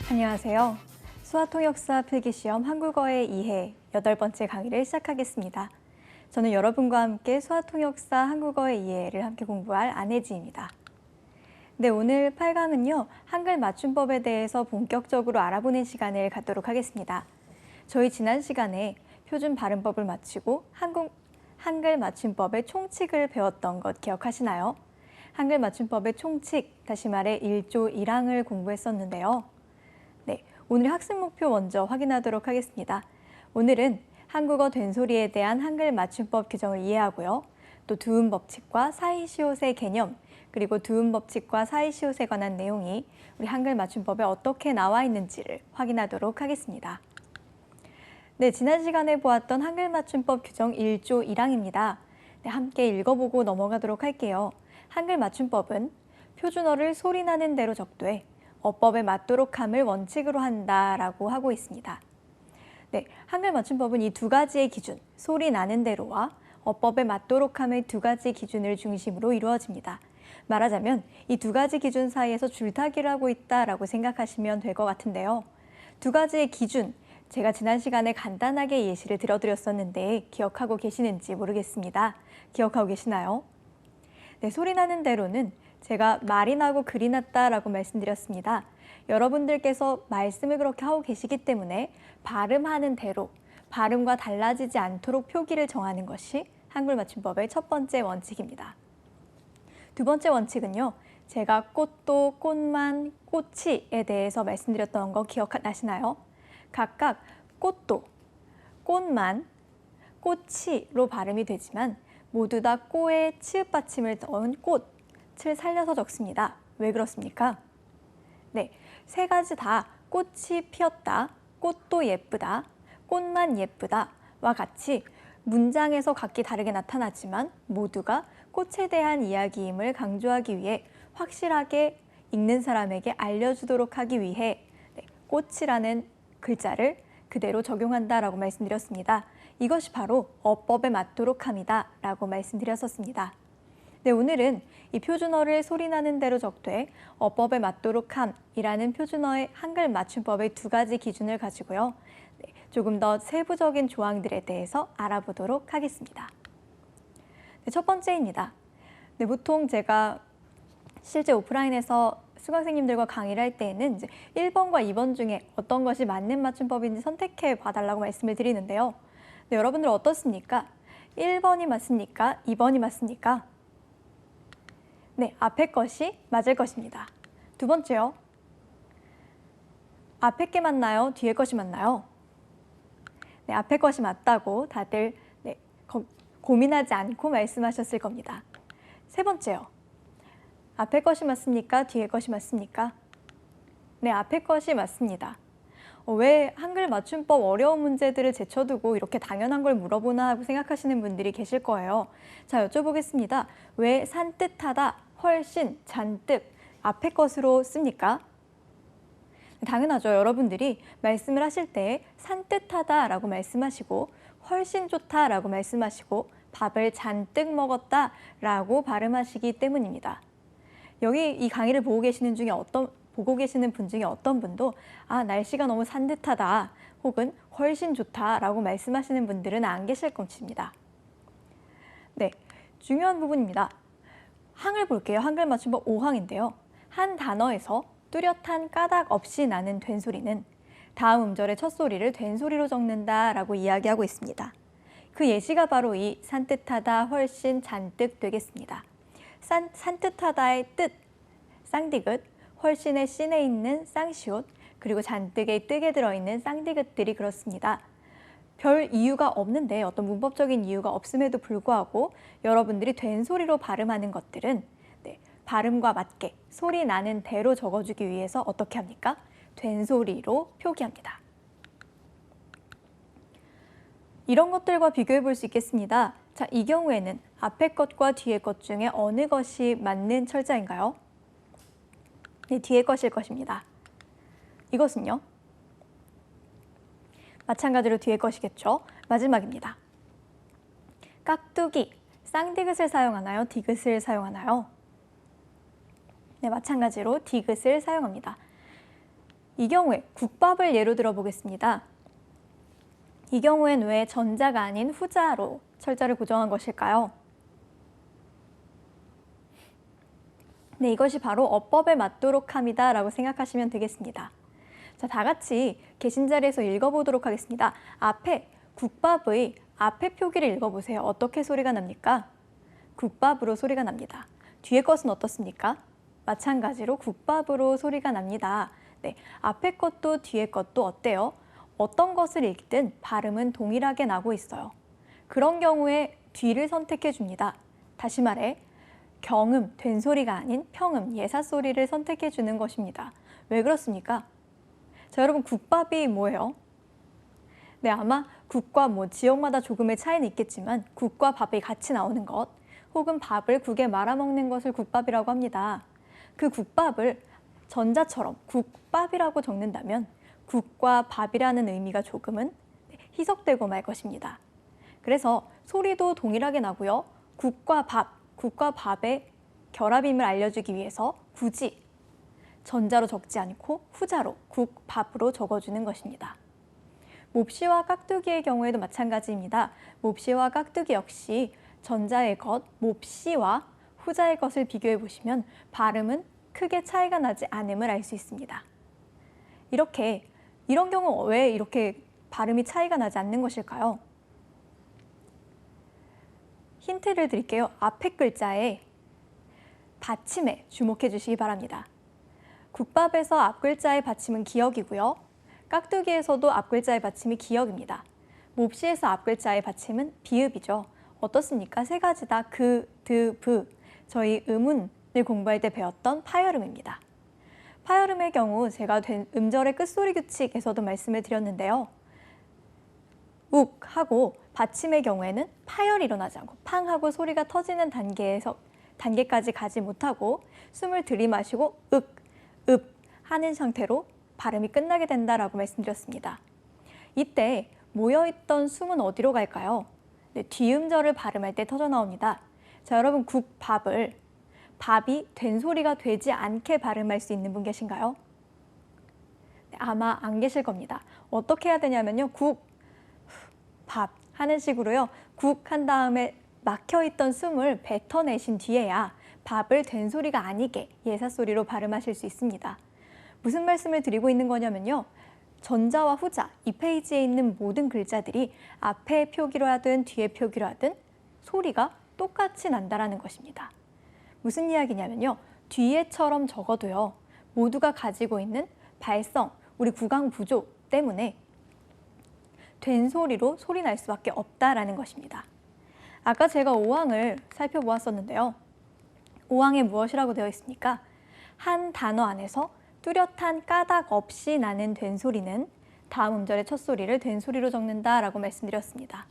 안녕하세요. 수화통역사 필기시험 한국어의 이해 8번째 강의를 시작하겠습니다. 저는 여러분과 함께 수화통역사 한국어의 이해를 함께 공부할 안혜지입니다. 네, 오늘 8강은요. 한글 맞춤법에 대해서 본격적으로 알아보는 시간을 갖도록 하겠습니다. 저희 지난 시간에 표준 발음법을 마치고 한글 맞춤법의 총칙을 배웠던 것 기억하시나요? 한글 맞춤법의 총칙, 다시 말해 1조 1항을 공부했었는데요. 네, 오늘 학습 목표 먼저 확인하도록 하겠습니다. 오늘은 한국어 된소리에 대한 한글 맞춤법 규정을 이해하고요. 또 두음 법칙과 사이시옷의 개념, 그리고 두음 법칙과 사이시옷에 관한 내용이 우리 한글 맞춤법에 어떻게 나와 있는지를 확인하도록 하겠습니다. 네, 지난 시간에 보았던 한글 맞춤법 규정 1조 1항입니다. 네, 함께 읽어보고 넘어가도록 할게요. 한글 맞춤법은 표준어를 소리나는 대로 적되 어법에 맞도록 함을 원칙으로 한다라고 하고 있습니다. 네, 한글 맞춤법은 이 두 가지의 기준, 소리 나는 대로와 어법에 맞도록 함의 두 가지 기준을 중심으로 이루어집니다. 말하자면 이 두 가지 기준 사이에서 줄타기를 하고 있다라고 생각하시면 될 것 같은데요. 두 가지의 기준, 제가 지난 시간에 간단하게 예시를 들어드렸었는데 기억하고 계시는지 모르겠습니다. 기억하고 계시나요? 네, 소리 나는 대로는 제가 말이 나고 글이 났다라고 말씀드렸습니다. 여러분들께서 말씀을 그렇게 하고 계시기 때문에 발음하는 대로, 발음과 달라지지 않도록 표기를 정하는 것이 한글 맞춤법의 첫 번째 원칙입니다. 두 번째 원칙은요. 제가 꽃도, 꽃만, 꽃이에 대해서 말씀드렸던 거 기억나시나요? 각각 꽃도, 꽃만, 꽃이로 발음이 되지만 모두 다 꼬에 치읓 받침을 넣은 꽃을 살려서 적습니다. 왜 그렇습니까? 네, 세 가지 다 꽃이 피었다, 꽃도 예쁘다, 꽃만 예쁘다와 같이 문장에서 각기 다르게 나타나지만 모두가 꽃에 대한 이야기임을 강조하기 위해 확실하게 읽는 사람에게 알려주도록 하기 위해 꽃이라는 글자를 그대로 적용한다라고 말씀드렸습니다. 이것이 바로 어법에 맞도록 함이다 라고 말씀드렸었습니다. 네, 오늘은 이 표준어를 소리나는 대로 적되 어법에 맞도록 함이라는 표준어의 한글 맞춤법의 두 가지 기준을 가지고요. 네, 조금 더 세부적인 조항들에 대해서 알아보도록 하겠습니다. 네, 첫 번째입니다. 네, 보통 제가 실제 오프라인에서 수강생님들과 강의를 할 때에는 이제 1번과 2번 중에 어떤 것이 맞는 맞춤법인지 선택해 봐달라고 말씀을 드리는데요. 네, 여러분들 어떻습니까? 1번이 맞습니까? 2번이 맞습니까? 네, 앞에 것이 맞을 것입니다. 두 번째요. 앞에 게 맞나요? 뒤에 것이 맞나요? 네, 앞에 것이 맞다고 다들 고민하지 않고 말씀하셨을 겁니다. 세 번째요. 앞에 것이 맞습니까? 뒤에 것이 맞습니까? 네, 앞에 것이 맞습니다. 왜 한글 맞춤법 어려운 문제들을 제쳐두고 이렇게 당연한 걸 물어보나 하고 생각하시는 분들이 계실 거예요. 자, 여쭤보겠습니다. 왜 산뜻하다, 훨씬, 잔뜩 앞에 것으로 씁니까? 당연하죠. 여러분들이 말씀을 하실 때 산뜻하다라고 말씀하시고 훨씬 좋다라고 말씀하시고 밥을 잔뜩 먹었다라고 발음하시기 때문입니다. 여기 이 강의를 보고 계시는 분 중에 어떤 분도 날씨가 너무 산뜻하다 혹은 훨씬 좋다라고 말씀하시는 분들은 안 계실 것입니다. 네, 중요한 부분입니다. 항을 볼게요. 한글 맞춤법 5항인데요. 한 단어에서 뚜렷한 까닭 없이 나는 된소리는 다음 음절의 첫 소리를 된소리로 적는다라고 이야기하고 있습니다. 그 예시가 바로 이 산뜻하다, 훨씬, 잔뜩 되겠습니다. 산뜻하다의 뜻, 쌍디귿, 훨씬의 씬에 있는 쌍시옷, 그리고 잔뜩의 뜻에 들어있는 쌍디귿들이 그렇습니다. 별 이유가 없는데 어떤 문법적인 이유가 없음에도 불구하고 여러분들이 된소리로 발음하는 것들은 발음과 맞게 소리 나는 대로 적어주기 위해서 어떻게 합니까? 된소리로 표기합니다. 이런 것들과 비교해 볼 수 있겠습니다. 자, 이 경우에는 앞에 것과 뒤에 것 중에 어느 것이 맞는 철자인가요? 네, 뒤에 것일 것입니다. 이것은요? 마찬가지로 뒤에 것이겠죠. 마지막입니다. 깍두기, 쌍디귿을 사용하나요? 디귿을 사용하나요? 네, 마찬가지로 디귿을 사용합니다. 이 경우에 국밥을 예로 들어보겠습니다. 이 경우엔 왜 전자가 아닌 후자로 철자를 고정한 것일까요? 네, 이것이 바로 어법에 맞도록 함이다 라고 생각하시면 되겠습니다. 자, 다 같이 계신 자리에서 읽어보도록 하겠습니다. 앞에 국밥의 앞에 표기를 읽어보세요. 어떻게 소리가 납니까? 국밥으로 소리가 납니다. 뒤에 것은 어떻습니까? 마찬가지로 국밥으로 소리가 납니다. 네, 앞에 것도 뒤에 것도 어때요? 어떤 것을 읽든 발음은 동일하게 나고 있어요. 그런 경우에 뒤를 선택해 줍니다. 다시 말해 경음, 된소리가 아닌 평음, 예사소리를 선택해 주는 것입니다. 왜 그렇습니까? 자, 여러분 국밥이 뭐예요? 네, 아마 국과 지역마다 조금의 차이는 있겠지만 국과 밥이 같이 나오는 것, 혹은 밥을 국에 말아먹는 것을 국밥이라고 합니다. 그 국밥을 전자처럼 국밥이라고 적는다면 국과 밥이라는 의미가 조금은 희석되고 말 것입니다. 그래서 소리도 동일하게 나고요. 국과 밥의 결합임을 알려주기 위해서 굳이 전자로 적지 않고 후자로 국밥으로 적어주는 것입니다. 몹시와 깍두기의 경우에도 마찬가지입니다. 몹시와 깍두기 역시 전자의 것, 몹시와 후자의 것을 비교해 보시면 발음은 크게 차이가 나지 않음을 알 수 있습니다. 이런 경우 왜 이렇게 발음이 차이가 나지 않는 것일까요? 힌트를 드릴게요. 앞에 글자의 받침에 주목해 주시기 바랍니다. 국밥에서 앞 글자의 받침은 기역이고요. 깍두기에서도 앞 글자의 받침이 기역입니다. 몹시에서 앞 글자의 받침은 비읍이죠. 어떻습니까? 세 가지 다 그, 드, 브. 저희 음운을 공부할 때 배웠던 파열음입니다. 파열음의 경우 제가 음절의 끝소리 규칙에서도 말씀을 드렸는데요. 욱 하고 받침의 경우에는 파열이 일어나지 않고 팡 하고 소리가 터지는 단계까지 가지 못하고 숨을 들이마시고 읍 하는 상태로 발음이 끝나게 된다라고 말씀드렸습니다. 이때 모여있던 숨은 어디로 갈까요? 네, 뒤음절을 발음할 때 터져 나옵니다. 자, 여러분 국밥을 밥이 된 소리가 되지 않게 발음할 수 있는 분 계신가요? 네, 아마 안 계실 겁니다. 어떻게 해야 되냐면요. 밥 하는 식으로요. 국 한 다음에 막혀있던 숨을 뱉어내신 뒤에야 밥을 된 소리가 아니게 예사소리로 발음하실 수 있습니다. 무슨 말씀을 드리고 있는 거냐면요. 전자와 후자, 이 페이지에 있는 모든 글자들이 앞에 표기로 하든 뒤에 표기로 하든 소리가 똑같이 난다라는 것입니다. 무슨 이야기냐면요. 뒤에처럼 적어도요. 모두가 가지고 있는 발성, 우리 구강 구조 때문에 된 소리로 소리 날 수밖에 없다라는 것입니다. 아까 제가 5항을 살펴보았었는데요. 5항에 무엇이라고 되어 있습니까? 한 단어 안에서 뚜렷한 까닭 없이 나는 된 소리는 다음 음절의 첫 소리를 된 소리로 적는다라고 말씀드렸습니다.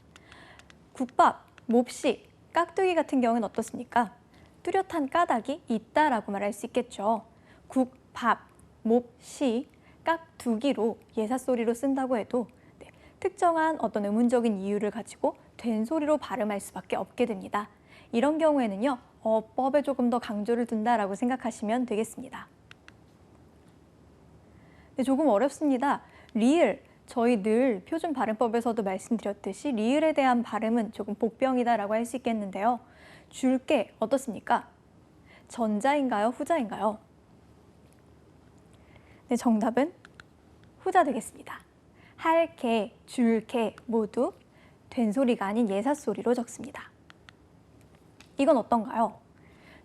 국밥, 몹시, 깍두기 같은 경우는 어떻습니까? 뚜렷한 까닭이 있다라고 말할 수 있겠죠. 국, 밥, 몹시, 깍두기로 예사소리로 쓴다고 해도 특정한 어떤 의문적인 이유를 가지고 된 소리로 발음할 수밖에 없게 됩니다. 이런 경우에는요. 어법에 조금 더 강조를 둔다라고 생각하시면 되겠습니다. 네, 조금 어렵습니다. 리을, 저희 늘 표준 발음법에서도 말씀드렸듯이 리을에 대한 발음은 조금 복병이다라고 할 수 있겠는데요. 줄게 어떻습니까? 전자인가요? 후자인가요? 네, 정답은 후자 되겠습니다. 할게, 줄게 모두 된 소리가 아닌 예사소리로 적습니다. 이건 어떤가요?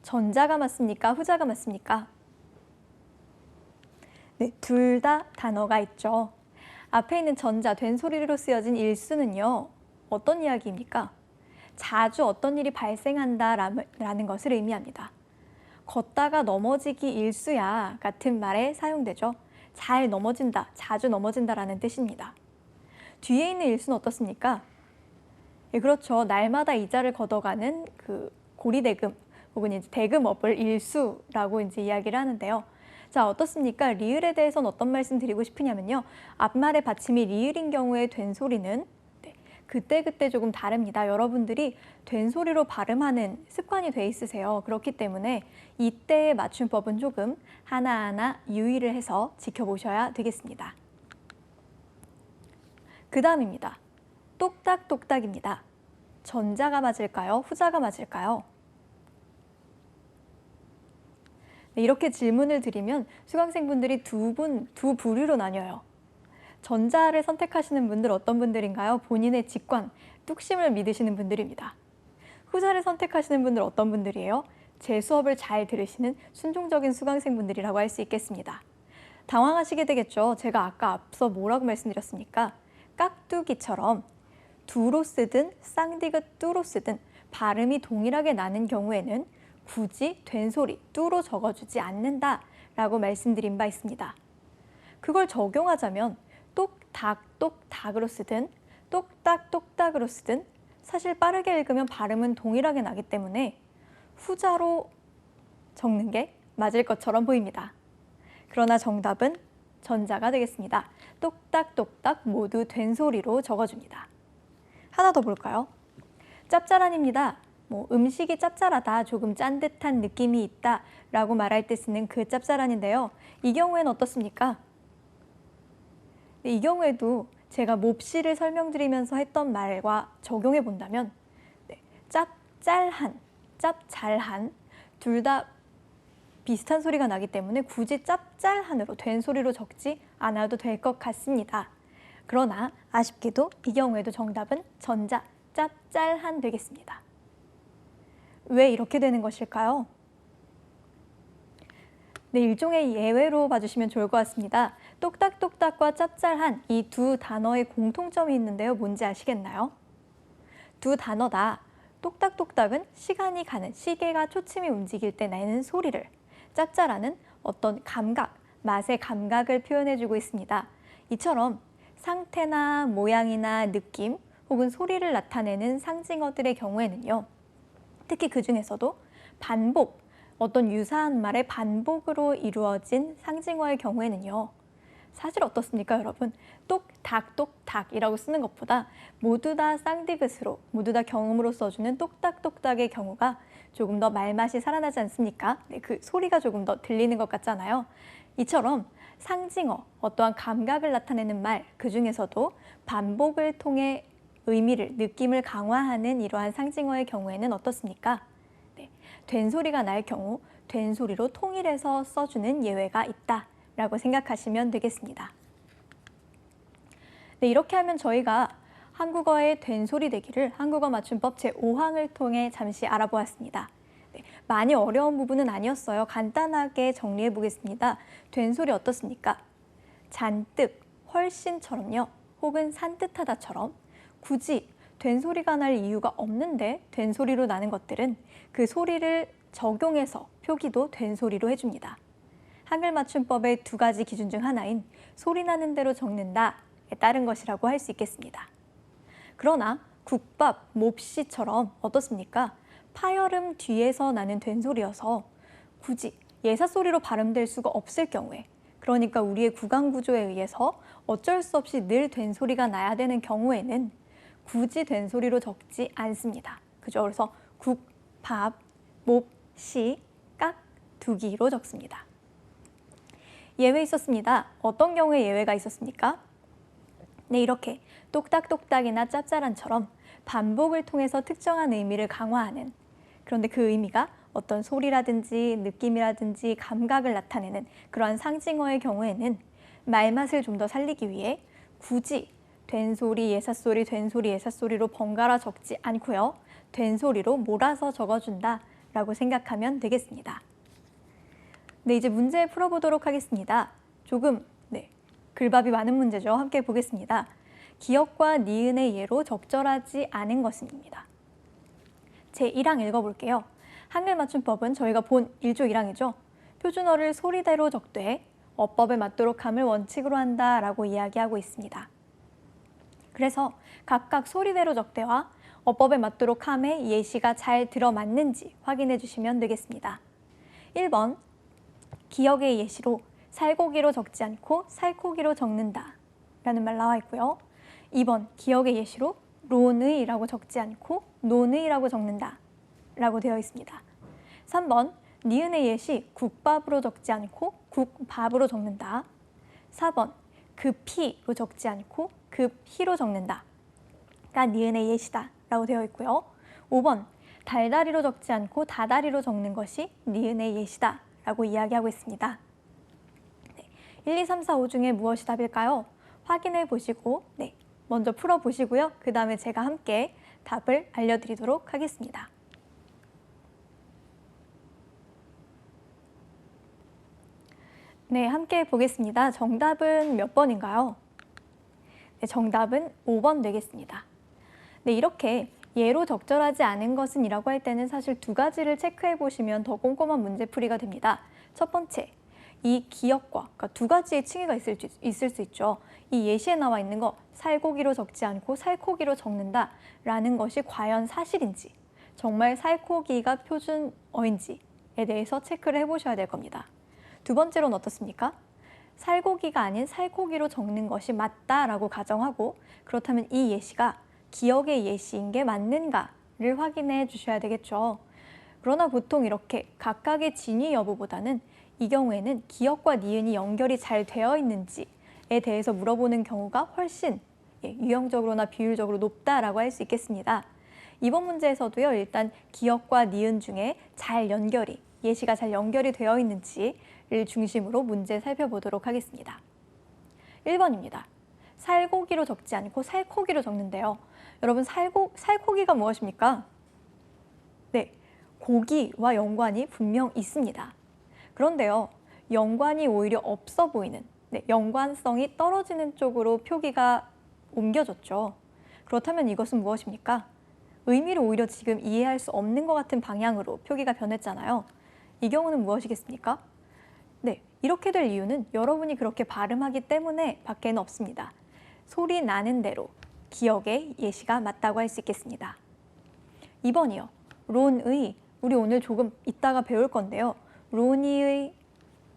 전자가 맞습니까? 후자가 맞습니까? 네, 둘 다 단어가 있죠. 앞에 있는 전자, 된 소리로 쓰여진 일수는요. 어떤 이야기입니까? 자주 어떤 일이 발생한다라는 것을 의미합니다. 걷다가 넘어지기 일수야 같은 말에 사용되죠. 잘 넘어진다, 자주 넘어진다라는 뜻입니다. 뒤에 있는 일수는 어떻습니까? 예, 그렇죠. 날마다 이자를 걷어가는 그 고리대금 혹은 이제 대금업을 일수라고 이제 이야기를 하는데요. 자, 어떻습니까? 리을에 대해서는 어떤 말씀 드리고 싶으냐면요. 앞말의 받침이 리을인 경우에 된 소리는 그때그때 조금 다릅니다. 여러분들이 된소리로 발음하는 습관이 돼 있으세요. 그렇기 때문에 이때의 맞춤법은 조금 하나하나 유의를 해서 지켜보셔야 되겠습니다. 그 다음입니다. 똑딱똑딱입니다. 전자가 맞을까요? 후자가 맞을까요? 네, 이렇게 질문을 드리면 수강생분들이 두 부류로 나뉘어요. 전자를 선택하시는 분들 어떤 분들인가요? 본인의 직관, 뚝심을 믿으시는 분들입니다. 후자를 선택하시는 분들 어떤 분들이에요? 제 수업을 잘 들으시는 순종적인 수강생분들이라고 할 수 있겠습니다. 당황하시게 되겠죠. 제가 아까 앞서 뭐라고 말씀드렸습니까? 깍두기처럼 두로 쓰든 쌍디귿 뚜로 쓰든 발음이 동일하게 나는 경우에는 굳이 된소리 뚜로 적어주지 않는다라고 말씀드린 바 있습니다. 그걸 적용하자면 똑딱똑딱으로 쓰든 똑딱똑딱으로 쓰든 사실 빠르게 읽으면 발음은 동일하게 나기 때문에 후자로 적는 게 맞을 것처럼 보입니다. 그러나 정답은 전자가 되겠습니다. 똑딱똑딱 모두 된소리로 적어줍니다. 하나 더 볼까요? 짭짤한입니다. 음식이 짭짤하다, 조금 짠 듯한 느낌이 있다 라고 말할 때 쓰는 그 짭짤한인데요. 이 경우에는 어떻습니까? 이 경우에도 제가 몹시를 설명드리면서 했던 말과 적용해 본다면 짭짤한, 짭잘한 둘 다 비슷한 소리가 나기 때문에 굳이 짭짤한으로 된소리로 적지 않아도 될 것 같습니다. 그러나 아쉽게도 이 경우에도 정답은 전자, 짭짤한 되겠습니다. 왜 이렇게 되는 것일까요? 네, 일종의 예외로 봐주시면 좋을 것 같습니다. 똑딱똑딱과 짭짤한 이 두 단어의 공통점이 있는데요. 뭔지 아시겠나요? 두 단어 다 똑딱똑딱은 시간이 가는, 시계가 초침이 움직일 때 내는 소리를, 짭짤한은 어떤 감각, 맛의 감각을 표현해주고 있습니다. 이처럼 상태나 모양이나 느낌 혹은 소리를 나타내는 상징어들의 경우에는요. 특히 그 중에서도 반복, 어떤 유사한 말의 반복으로 이루어진 상징어의 경우에는요. 사실 어떻습니까, 여러분? 똑딱똑딱이라고 쓰는 것보다 모두 다 쌍디귿으로, 모두 다 경음으로 써주는 똑딱똑딱의 경우가 조금 더 말맛이 살아나지 않습니까? 네, 그 소리가 조금 더 들리는 것 같잖아요. 이처럼 상징어, 어떠한 감각을 나타내는 말, 그 중에서도 반복을 통해 의미를, 느낌을 강화하는 이러한 상징어의 경우에는 어떻습니까? 네, 된소리가 날 경우 된소리로 통일해서 써주는 예외가 있다라고 생각하시면 되겠습니다. 네, 이렇게 하면 저희가 한국어의 된소리 대기를 한국어 맞춤법 제5항을 통해 잠시 알아보았습니다. 네, 많이 어려운 부분은 아니었어요. 간단하게 정리해 보겠습니다. 된소리 어떻습니까? 잔뜩, 훨씬처럼요. 혹은 산뜻하다처럼 굳이 된소리가 날 이유가 없는데 된소리로 나는 것들은 그 소리를 적용해서 표기도 된소리로 해줍니다. 한글 맞춤법의 두 가지 기준 중 하나인 소리 나는 대로 적는다에 따른 것이라고 할 수 있겠습니다. 그러나 국밥, 몹시처럼 어떻습니까? 파열음 뒤에서 나는 된소리여서 굳이 예사소리로 발음될 수가 없을 경우에, 그러니까 우리의 구강 구조에 의해서 어쩔 수 없이 늘 된소리가 나야 되는 경우에는 굳이 된소리로 적지 않습니다. 그죠? 그래서 국, 밥, 몹, 시, 깍, 두기로 적습니다. 예외 있었습니다. 어떤 경우에 예외가 있었습니까? 네, 이렇게 똑딱똑딱이나 짭짤한처럼 반복을 통해서 특정한 의미를 강화하는, 그런데 그 의미가 어떤 소리라든지 느낌이라든지 감각을 나타내는 그러한 상징어의 경우에는 말맛을 좀 더 살리기 위해 굳이 된소리, 예사소리, 된소리, 예사소리로 번갈아 적지 않고요. 된소리로 몰아서 적어준다라고 생각하면 되겠습니다. 네, 이제 문제 풀어보도록 하겠습니다. 조금 글밥이 많은 문제죠. 함께 보겠습니다. 기역과 니은의 예로 적절하지 않은 것입니다. 제1항 읽어볼게요. 한글 맞춤법은 저희가 본 1조 1항이죠. 표준어를 소리대로 적되 어법에 맞도록 함을 원칙으로 한다라고 이야기하고 있습니다. 그래서 각각 소리대로 적대와 어법에 맞도록 함의 예시가 잘 들어맞는지 확인해 주시면 되겠습니다. 1번, 기역의 예시로 살고기로 적지 않고 살코기로 적는다 라는 말 나와 있고요. 2번, 기역의 예시로 론의라고 적지 않고 논의라고 적는다 라고 되어 있습니다. 3번 니은의 예시 국밥으로 적지 않고 국밥으로 적는다. 4번 급히로 적지 않고 급히로 적는다 가 니은의 예시다 라고 되어 있고요. 5번 달다리로 적지 않고 다다리로 적는 것이 니은의 예시다 라고 이야기하고 있습니다. 1, 2, 3, 4, 5 중에 무엇이 답일까요? 확인해 보시고 먼저 풀어보시고요. 그 다음에 제가 함께 답을 알려드리도록 하겠습니다. 네, 함께 보겠습니다. 정답은 몇 번인가요? 네, 정답은 5번 되겠습니다. 네, 이렇게 예로 적절하지 않은 것은 이라고 할 때는 사실 두 가지를 체크해 보시면 더 꼼꼼한 문제풀이가 됩니다. 첫 번째, 이 기역과 그러니까 두 가지의 칭의가 있을 수 있죠. 이 예시에 나와 있는 거 살코기로 적지 않고 살코기로 적는다라는 것이 과연 사실인지 정말 살코기가 표준어인지에 대해서 체크를 해보셔야 될 겁니다. 두 번째로는 어떻습니까? 살코기가 아닌 살코기로 적는 것이 맞다라고 가정하고 그렇다면 이 예시가 기역의 예시인 게 맞는가를 확인해 주셔야 되겠죠. 그러나 보통 이렇게 각각의 진위 여부보다는 이 경우에는 기역과 니은이 연결이 잘 되어 있는지에 대해서 물어보는 경우가 훨씬 유형적으로나 비율적으로 높다라고 할 수 있겠습니다. 이번 문제에서도요, 일단 기역과 니은 중에 예시가 잘 연결이 되어 있는지를 중심으로 문제 살펴보도록 하겠습니다. 1번입니다. 살고기로 적지 않고 살코기로 적는데요. 여러분, 살코기가 무엇입니까? 네, 고기와 연관이 분명 있습니다. 그런데요, 연관이 오히려 없어 보이는, 연관성이 떨어지는 쪽으로 표기가 옮겨졌죠. 그렇다면 이것은 무엇입니까? 의미를 오히려 지금 이해할 수 없는 것 같은 방향으로 표기가 변했잖아요. 이 경우는 무엇이겠습니까? 네, 이렇게 될 이유는 여러분이 그렇게 발음하기 때문에 밖에는 없습니다. 소리 나는 대로 기역의 예시가 맞다고 할 수 있겠습니다. 2번이요. 론의, 우리 오늘 조금 이따가 배울 건데요. 론의의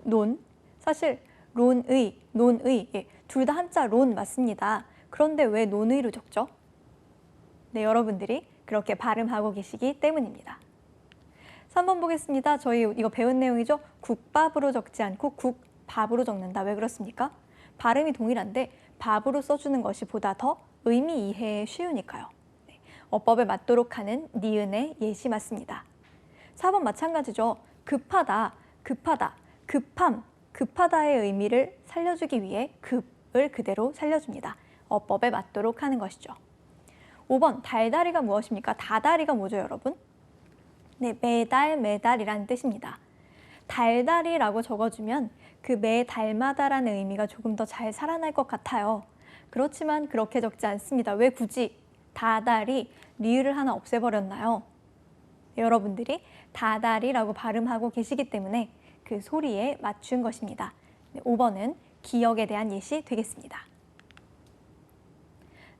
논, 사실 론의, 논의, 둘 다 한자 론 맞습니다. 그런데 왜 논의로 적죠? 네, 여러분들이 그렇게 발음하고 계시기 때문입니다. 3번 보겠습니다. 저희 이거 배운 내용이죠. 국밥으로 적지 않고 국밥으로 적는다. 왜 그렇습니까? 발음이 동일한데 밥으로 써주는 것이 보다 더 의미 이해에 쉬우니까요. 어법에 맞도록 하는 니은의 예시 맞습니다. 4번 마찬가지죠. 급하다, 급함, 급하다의 의미를 살려주기 위해 급을 그대로 살려줍니다. 어법에 맞도록 하는 것이죠. 5번 달다리가 무엇입니까? 다다리가 뭐죠, 여러분? 네, 매달이라는 뜻입니다. 달다리라고 적어주면 그 매달마다라는 의미가 조금 더 잘 살아날 것 같아요. 그렇지만 그렇게 적지 않습니다. 왜 굳이 다다리, 리을을 하나 없애버렸나요? 여러분들이 다다리라고 발음하고 계시기 때문에 그 소리에 맞춘 것입니다. 5번은 기역에 대한 예시 되겠습니다.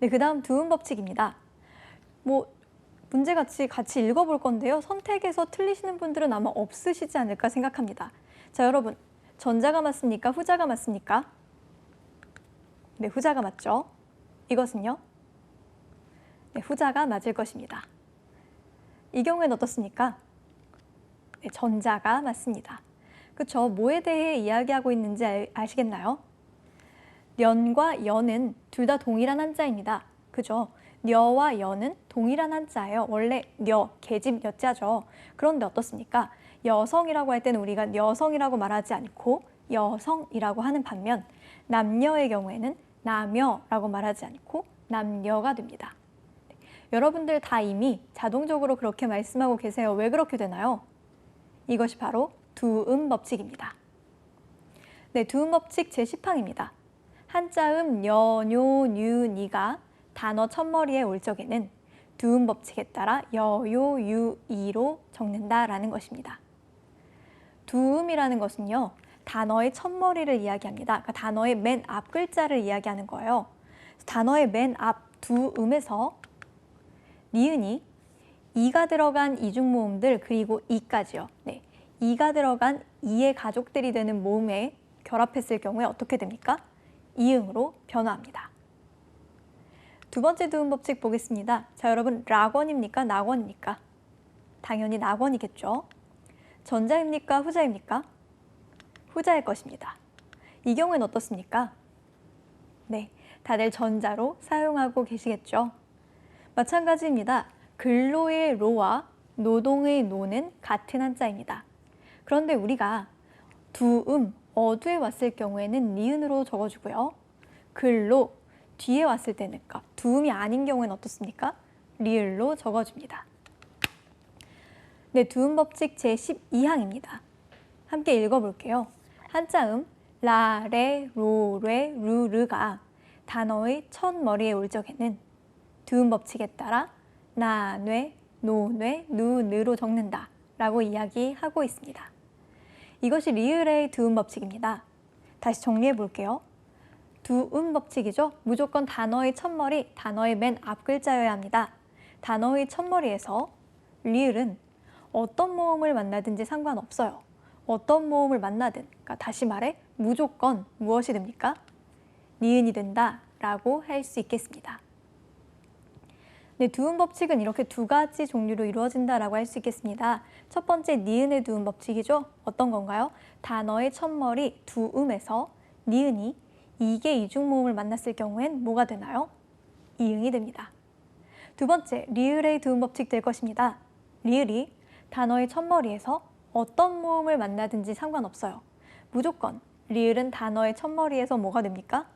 네, 그 다음 두음 법칙입니다. 문제 같이 읽어볼 건데요. 선택에서 틀리시는 분들은 아마 없으시지 않을까 생각합니다. 자, 여러분, 전자가 맞습니까? 후자가 맞습니까? 네, 후자가 맞죠. 이것은요? 네, 후자가 맞을 것입니다. 이 경우에는 어떻습니까? 네, 전자가 맞습니다. 그렇죠? 뭐에 대해 이야기하고 있는지 아시겠나요? 련과 여는 둘 다 동일한 한자입니다. 그죠? 녀와 여는 동일한 한자예요. 원래 녀, 계집 여자죠. 그런데 어떻습니까? 여성이라고 할 때는 우리가 여성이라고 말하지 않고 여성이라고 하는 반면 남녀의 경우에는 남여라고 말하지 않고 남녀가 됩니다. 여러분들 다 이미 자동적으로 그렇게 말씀하고 계세요. 왜 그렇게 되나요? 이것이 바로 두음 법칙입니다. 네, 두음 법칙 제10항입니다. 한자음 여, 뇨, 뉴, 니가 단어 첫머리에 올 적에는 두음 법칙에 따라 여, 요, 유, 이로 적는다라는 것입니다. 두음이라는 것은요, 단어의 첫머리를 이야기합니다. 그러니까 단어의 맨 앞 글자를 이야기하는 거예요. 단어의 맨 앞 두음에서 니은이 이가 들어간 이중모음들 그리고 이까지요. 네, 이가 들어간 이의 가족들이 되는 모음에 결합했을 경우에 어떻게 됩니까? 이응으로 변화합니다. 두 번째 두음 법칙 보겠습니다. 자, 여러분 락원입니까? 낙원입니까? 당연히 낙원이겠죠. 전자입니까? 후자입니까? 후자일 것입니다. 이 경우엔 어떻습니까? 네, 다들 전자로 사용하고 계시겠죠. 마찬가지입니다. 근로의 로와 노동의 노는 같은 한자입니다. 그런데 우리가 두음, 어두에 왔을 경우에는 니은으로 적어주고요. 근로, 뒤에 왔을 때는, 그러니까 두음이 아닌 경우에는 어떻습니까? 리을로 적어줍니다. 네, 두음 법칙 제12항입니다. 함께 읽어볼게요. 한자음 라, 레, 로, 레, 루, 르가 단어의 첫 머리에 올 적에는 두음 법칙에 따라 나, 뇌, 노, 뇌, 누, 느로 적는다 라고 이야기하고 있습니다. 이것이 리을의 두음 법칙입니다. 다시 정리해 볼게요. 두음 법칙이죠. 무조건 단어의 첫머리, 단어의 맨 앞 글자여야 합니다. 단어의 첫머리에서 리을은 어떤 모음을 만나든지 상관없어요. 어떤 모음을 만나든, 그러니까 다시 말해 무조건 무엇이 됩니까? 니은이 된다 라고 할 수 있겠습니다. 네, 두음 법칙은 이렇게 두 가지 종류로 이루어진다라고 할 수 있겠습니다. 첫 번째 니은의 두음 법칙이죠. 어떤 건가요? 단어의 첫머리 두음에서 니은이 이계 이중모음을 만났을 경우엔 뭐가 되나요? 이응이 됩니다. 두 번째 리을의 두음 법칙 될 것입니다. 리을이 단어의 첫머리에서 어떤 모음을 만나든지 상관없어요. 무조건 리을은 단어의 첫머리에서 뭐가 됩니까?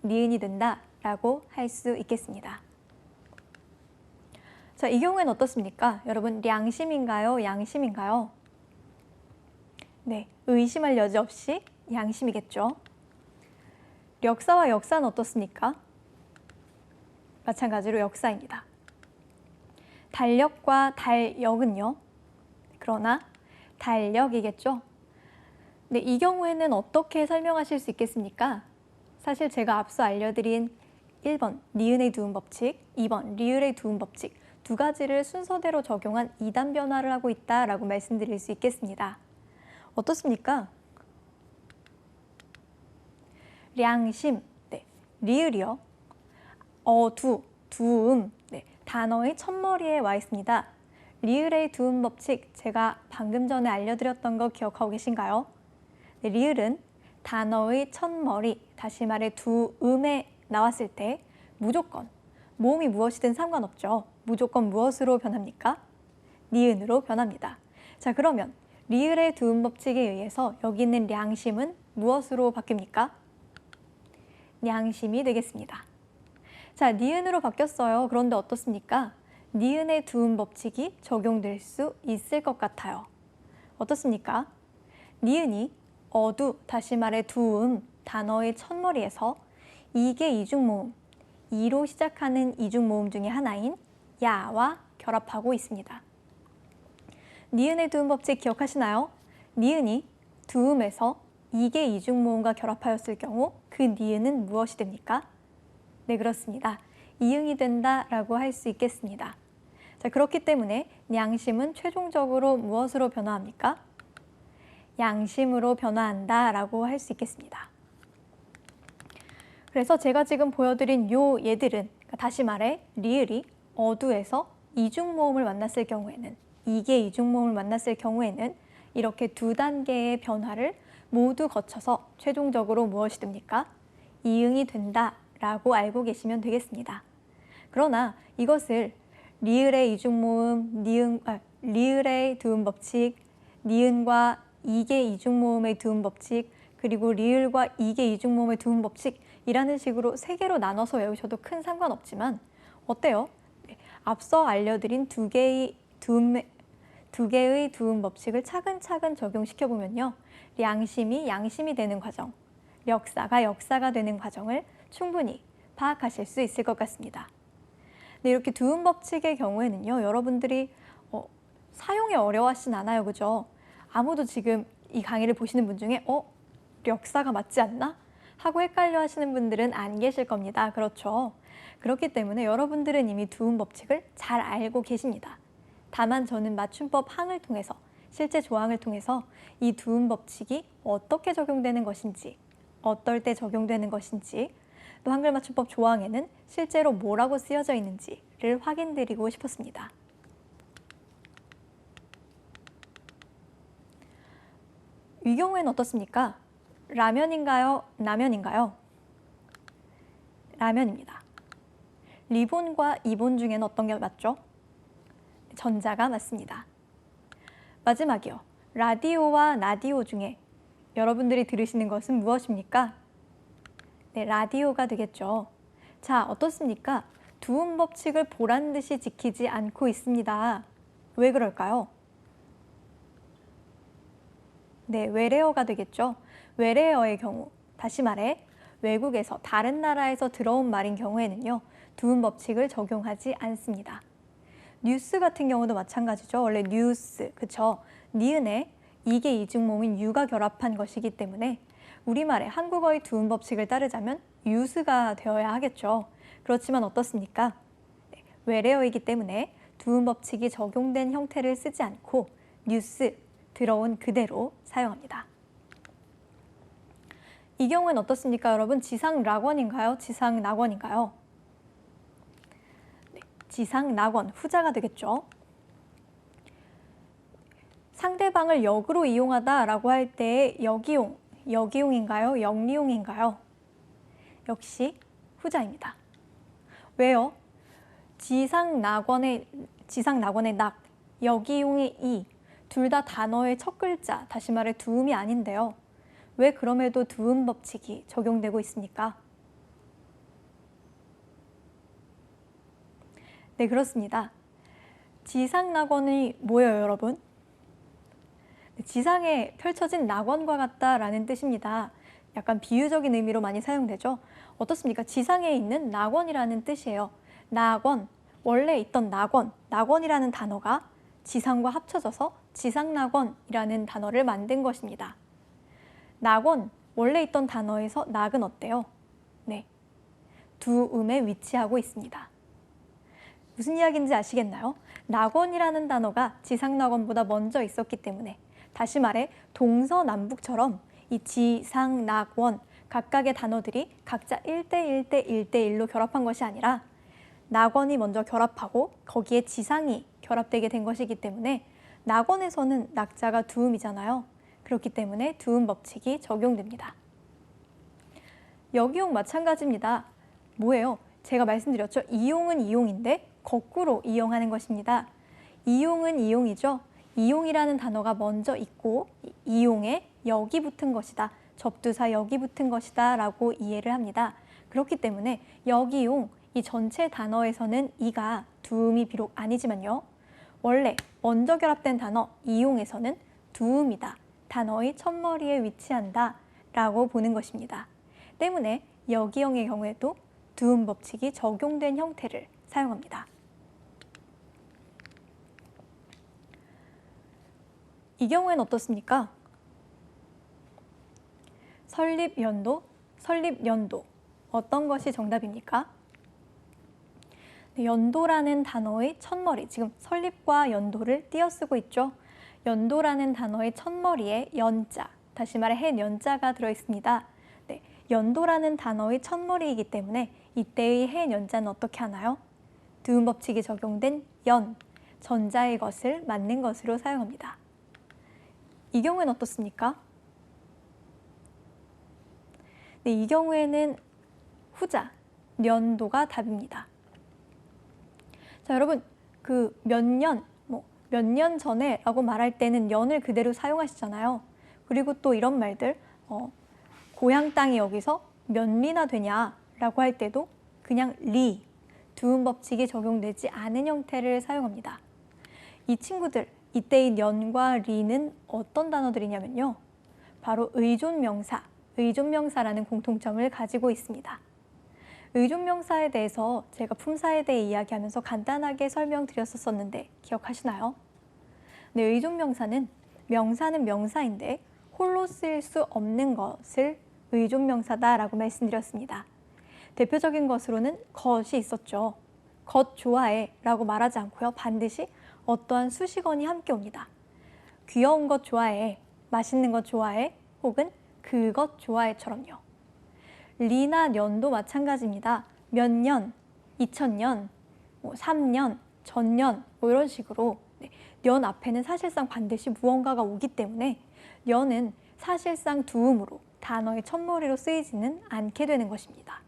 니은이 된다라고 할 수 있겠습니다. 자, 이 경우엔 어떻습니까? 여러분 량심인가요? 양심인가요? 네, 의심할 여지 없이 양심이겠죠. 력사와 역사는 어떻습니까? 마찬가지로 역사입니다. 달력과 달역은요? 그러나 달력이겠죠. 네, 이 경우에는 어떻게 설명하실 수 있겠습니까? 사실 제가 앞서 알려드린 1번 니은의 두음 법칙, 2번 리을의 두음 법칙 두 가지를 순서대로 적용한 2단 변화를 하고 있다라고 말씀드릴 수 있겠습니다. 어떻습니까? 량심, 네, 리을이요. 두음, 네, 단어의 첫머리에 와 있습니다. 리을의 두음 법칙 제가 방금 전에 알려드렸던 거 기억하고 계신가요? 네, 리을은 단어의 첫머리, 다시 말해 두음에 나왔을 때 무조건 모음이 무엇이든 상관없죠. 무조건 무엇으로 변합니까? 니은으로 변합니다. 자, 그러면 리을의 두음 법칙에 의해서 여기 있는 량심은 무엇으로 바뀝니까? 량심이 되겠습니다. 자, 니은으로 바뀌었어요. 그런데 어떻습니까? 니은의 두음 법칙이 적용될 수 있을 것 같아요. 어떻습니까? 니은이 다시 말해 두음, 단어의 첫머리에서 이계 이중모음, 이로 시작하는 이중모음 중에 하나인 야와 결합하고 있습니다. 니은의 두음 법칙 기억하시나요? 니은이 두음에서 이계 이중모음과 결합하였을 경우 그 니은은 무엇이 됩니까? 네, 그렇습니다. 이응이 된다라고 할 수 있겠습니다. 자, 그렇기 때문에 량심은 최종적으로 무엇으로 변화합니까? 양심으로 변화한다라고 할 수 있겠습니다. 그래서 제가 지금 보여드린 요 예들은, 그러니까 다시 말해 리을이 어두에서 이중모음을 만났을 경우에는, 이계 이중모음을 만났을 경우에는 이렇게 두 단계의 변화를 모두 거쳐서 최종적으로 무엇이 됩니까? 이응이 된다라고 알고 계시면 되겠습니다. 그러나 이것을 리을의 이중모음, 리을의 두음 법칙, 니은과 이계 이중모음의 두음 법칙, 그리고 리을과 이계 이중모음의 두음 법칙이라는 식으로 세 개로 나눠서 외우셔도 큰 상관없지만 어때요? 네, 앞서 알려드린 두 개의 두음 법칙을 차근차근 적용시켜보면요. 량심이 양심이 되는 과정, 역사가 역사가 되는 과정을 충분히 파악하실 수 있을 것 같습니다. 네, 이렇게 두음 법칙의 경우에는요, 여러분들이 사용에 어려워하진 않아요, 그죠? 아무도 지금 이 강의를 보시는 분 중에 역사가 맞지 않나? 하고 헷갈려 하시는 분들은 안 계실 겁니다. 그렇죠? 그렇기 때문에 여러분들은 이미 두음 법칙을 잘 알고 계십니다. 다만 저는 맞춤법 항을 통해서, 실제 조항을 통해서 이 두음 법칙이 어떻게 적용되는 것인지, 어떨 때 적용되는 것인지, 또 한글 맞춤법 조항에는 실제로 뭐라고 쓰여져 있는지를 확인드리고 싶었습니다. 이 경우에는 어떻습니까? 라면인가요? 라면인가요? 라면입니다. 리본과 이본 중에는 어떤 게 맞죠? 전자가 맞습니다. 마지막이요. 라디오와 라디오 중에 여러분들이 들으시는 것은 무엇입니까? 네, 라디오가 되겠죠. 자, 어떻습니까? 두음 법칙을 보란 듯이 지키지 않고 있습니다. 왜 그럴까요? 네, 외래어가 되겠죠. 외래어의 경우, 다시 말해 외국에서 다른 나라에서 들어온 말인 경우에는요, 두음 법칙을 적용하지 않습니다. 뉴스 같은 경우도 마찬가지죠. 원래 뉴스, 그쵸? 니은에 이게 이중모음인 유가 결합한 것이기 때문에 우리말의 한국어의 두음 법칙을 따르자면 유스가 되어야 하겠죠. 그렇지만 어떻습니까? 네, 외래어이기 때문에 두음 법칙이 적용된 형태를 쓰지 않고 뉴스, 들어온 그대로 사용합니다. 이 경우는 어떻습니까, 여러분? 지상낙원인가요? 지상낙원인가요? 네, 지상낙원, 후자가 되겠죠. 상대방을 역으로 이용하다라고 할 때 역이용, 역이용인가요? 역리용인가요? 역시 후자입니다. 왜요? 지상낙원의 낙, 역이용의 이, 둘 다 단어의 첫 글자, 다시 말해 두음이 아닌데요. 왜 그럼에도 두음 법칙이 적용되고 있습니까? 네, 그렇습니다. 지상낙원이 뭐예요, 여러분? 지상에 펼쳐진 낙원과 같다라는 뜻입니다. 약간 비유적인 의미로 많이 사용되죠. 어떻습니까? 지상에 있는 낙원이라는 뜻이에요. 낙원, 원래 있던 낙원, 낙원이라는 단어가 지상과 합쳐져서 지상낙원이라는 단어를 만든 것입니다. 낙원, 원래 있던 단어에서 낙은 어때요? 네, 두음에 위치하고 있습니다. 무슨 이야기인지 아시겠나요? 낙원이라는 단어가 지상낙원보다 먼저 있었기 때문에, 다시 말해 동서남북처럼 이 지상낙원 각각의 단어들이 각자 1대1대 1대1로 결합한 것이 아니라 낙원이 먼저 결합하고 거기에 지상이 결합되게 된 것이기 때문에 낙원에서는 낙자가 두음이잖아요. 그렇기 때문에 두음 법칙이 적용됩니다. 역이용 마찬가지입니다. 뭐예요? 제가 말씀드렸죠. 이용은 이용인데 거꾸로 이용하는 것입니다. 이용은 이용이죠. 이용이라는 단어가 먼저 있고 이용에 역이 붙은 것이다. 접두사 역이 붙은 것이다 라고 이해를 합니다. 그렇기 때문에 역이용, 이 전체 단어에서는 이가 두음이 비록 아니지만요. 원래 먼저 결합된 단어 이용에서는 두음이다. 단어의 첫머리에 위치한다 라고 보는 것입니다. 때문에 역이용의 경우에도 두음 법칙이 적용된 형태를 사용합니다. 이 경우에는 어떻습니까? 설립연도, 설립연도. 어떤 것이 정답입니까? 네, 연도라는 단어의 첫머리, 지금 설립과 연도를 띄어쓰고 있죠. 연도라는 단어의 첫머리에 연자, 다시 말해 해 연자가 들어있습니다. 네, 연도라는 단어의 첫머리이기 때문에 이때의 해 연자는 어떻게 하나요? 두음 법칙이 적용된 연, 전자의 것을 맞는 것으로 사용합니다. 이 경우에는 어떻습니까? 네, 이 경우에는 후자, 연도가 답입니다. 자, 여러분, 그 몇 년, 몇 년 전에 라고 말할 때는 연을 그대로 사용하시잖아요. 그리고 또 이런 말들, 고향 땅이 여기서 몇 리나 되냐 라고 할 때도 그냥 리, 두음 법칙이 적용되지 않은 형태를 사용합니다. 이 친구들, 이때의 년과 리는 어떤 단어들이냐면요. 바로 의존명사, 의존명사라는 공통점을 가지고 있습니다. 의존명사에 대해서 제가 품사에 대해 이야기하면서 간단하게 설명드렸었는데 기억하시나요? 네, 의존명사는 명사는 명사인데 홀로 쓸 수 없는 것을 의존명사다라고 말씀드렸습니다. 대표적인 것으로는 것이 있었죠. 것 좋아해 라고 말하지 않고요. 반드시 어떠한 수식어니 함께 옵니다. 귀여운 것 좋아해, 맛있는 것 좋아해, 혹은 그것 좋아해처럼요. 리나 년도 마찬가지입니다. 몇 년, 2000년, 3년, 전년 이런 식으로 년 앞에는 사실상 반드시 무언가가 오기 때문에 년은 사실상 두음으로 단어의 첫머리로 쓰이지는 않게 되는 것입니다.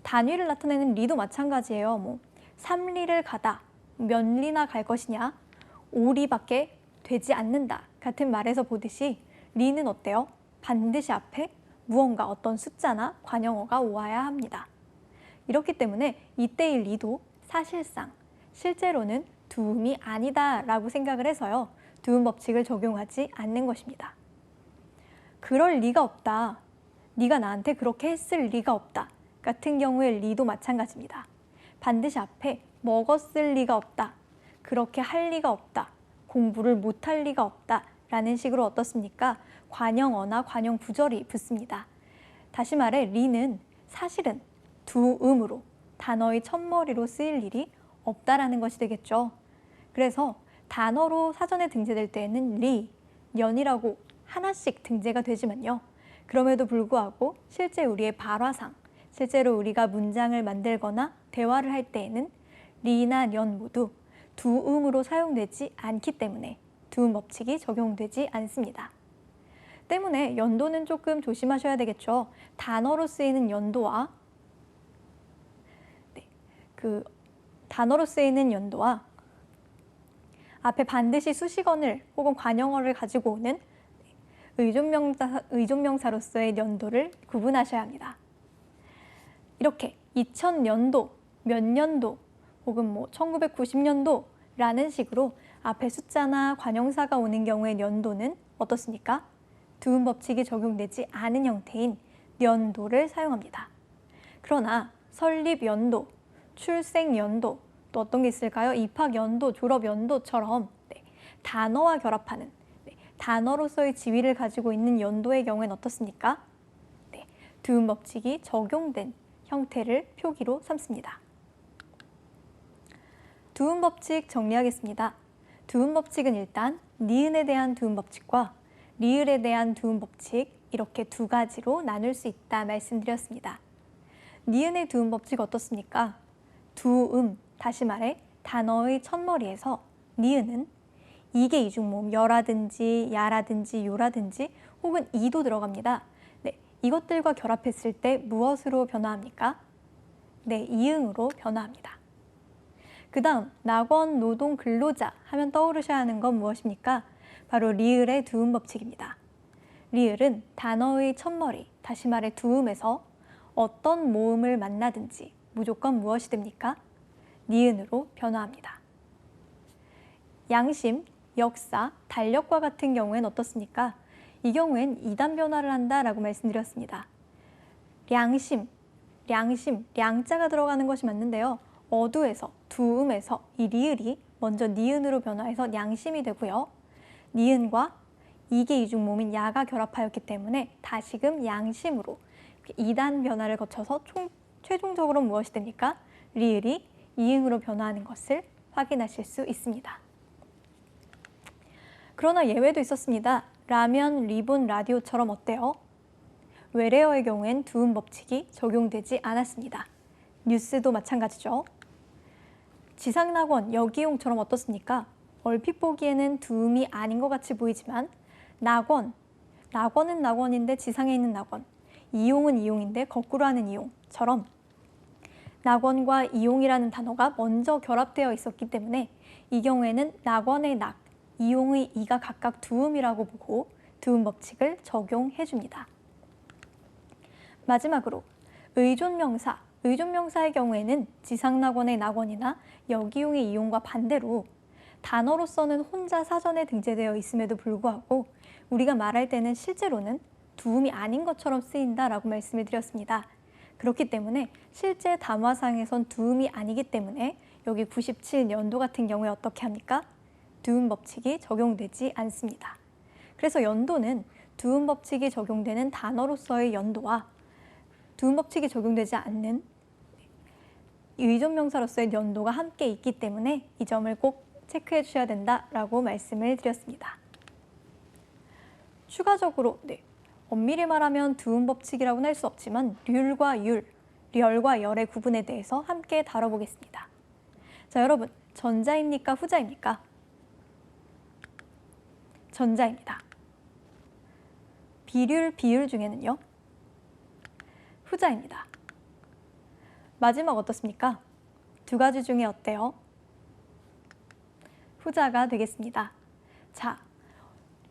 단위를 나타내는 리도 마찬가지예요. 3리를 가다, 몇 리나 갈 것이냐, 5리밖에 되지 않는다 같은 말에서 보듯이 리는 어때요? 반드시 앞에 무언가 어떤 숫자나 관형어가 오아야 합니다. 이렇기 때문에 이때의 리도 사실상 실제로는 두음이 아니다 라고 생각을 해서요. 두음 법칙을 적용하지 않는 것입니다. 그럴 리가 없다. 네가 나한테 그렇게 했을 리가 없다. 같은 경우의 리도 마찬가지입니다. 반드시 앞에 먹었을 리가 없다. 그렇게 할 리가 없다. 공부를 못할 리가 없다. 라는 식으로 어떻습니까? 관형어나 관형 부절이 붙습니다. 다시 말해 리는 사실은 두음으로 단어의 첫머리로 쓰일 일이 없다라는 것이 되겠죠. 그래서 단어로 사전에 등재될 때에는 리, 년이라고 하나씩 등재가 되지만요. 그럼에도 불구하고 실제 우리의 발화상, 실제로 우리가 문장을 만들거나 대화를 할 때에는 리나 년 모두 두음으로 사용되지 않기 때문에 두음 법칙이 적용되지 않습니다. 때문에 연도는 조금 조심하셔야 되겠죠. 단어로 쓰이는 연도와 단어로 쓰이는 연도와 앞에 반드시 수식어를 혹은 관형어를 가지고 오는 의존명사로서의 연도를 구분하셔야 합니다. 이렇게 2000년도, 몇 년도 혹은 1990년도라는 식으로 앞에 숫자나 관형사가 오는 경우의 연도는 어떻습니까? 두음 법칙이 적용되지 않은 형태인 연도를 사용합니다. 그러나 설립 연도, 출생 연도, 또 어떤 게 있을까요? 입학 연도, 졸업 연도처럼 단어와 결합하는 단어로서의 지위를 가지고 있는 연도의 경우에는 어떻습니까? 두음 법칙이 적용된 형태를 표기로 삼습니다. 두음 법칙 정리하겠습니다. 두음 법칙은 일단 니은에 대한 두음 법칙과 리을에 대한 두음 법칙 이렇게 두 가지로 나눌 수 있다 말씀드렸습니다. 니은의 두음 법칙 어떻습니까? 두음, 다시 말해 단어의 첫머리에서 니은은 이계 이중모음 여라든지 야라든지 요라든지 혹은 이도 들어갑니다. 이것들과 결합했을 때 무엇으로 변화합니까? 이응으로 변화합니다. 그 다음 낙원, 노동, 근로자 하면 떠오르셔야 하는 건 무엇입니까? 바로 리을의 두음 법칙입니다. 리을은 단어의 첫머리, 다시 말해 두음에서 어떤 모음을 만나든지 무조건 무엇이 됩니까? 니은으로 변화합니다. 양심, 역사, 달력과 같은 경우엔 어떻습니까? 이 경우엔 이단 변화를 한다라고 말씀드렸습니다. 량심, 량자가 들어가는 것이 맞는데요. 어두에서, 두음에서 이 리을이 먼저 니은으로 변화해서 양심이 되고요. 니은과 이계 이중모음인 야가 결합하였기 때문에 다시금 양심으로 이단 변화를 거쳐서 최종적으로 무엇이 됩니까? 리을이 이응으로 변화하는 것을 확인하실 수 있습니다. 그러나 예외도 있었습니다. 라면, 리본, 라디오처럼 어때요? 외래어의 경우엔 두음 법칙이 적용되지 않았습니다. 뉴스도 마찬가지죠. 지상낙원, 여기용처럼 어떻습니까? 얼핏 보기에는 두음이 아닌 것 같이 보이지만 낙원은 낙원인데 지상에 있는 낙원, 이용은 이용인데 거꾸로 하는 이용처럼 낙원과 이용이라는 단어가 먼저 결합되어 있었기 때문에 이 경우에는 낙원의 낙, 이용의 이가 각각 두음이라고 보고 두음 법칙을 적용해 줍니다. 마지막으로 의존명사의 경우에는 지상낙원의 낙원이나 여기용의 이용과 반대로 단어로서는 혼자 사전에 등재되어 있음에도 불구하고 우리가 말할 때는 실제로는 두음이 아닌 것처럼 쓰인다라고 말씀을 드렸습니다. 그렇기 때문에 실제 담화상에선 두음이 아니기 때문에 여기 97년도 같은 경우에 어떻게 합니까? 두음 법칙이 적용되지 않습니다. 그래서 연도는 두음 법칙이 적용되는 단어로서의 연도와 두음 법칙이 적용되지 않는 의존명사로서의 연도가 함께 있기 때문에 이 점을 꼭 체크해 주셔야 된다라고 말씀을 드렸습니다. 추가적으로 엄밀히 말하면 두음 법칙이라고는 할 수 없지만 률과 율, 렬과 열의 구분에 대해서 함께 다뤄보겠습니다. 자, 여러분, 전자입니까? 후자입니까? 전자입니다. 비률, 비율 중에는요? 후자입니다. 마지막 어떻습니까? 두 가지 중에 어때요? 후자가 되겠습니다. 자,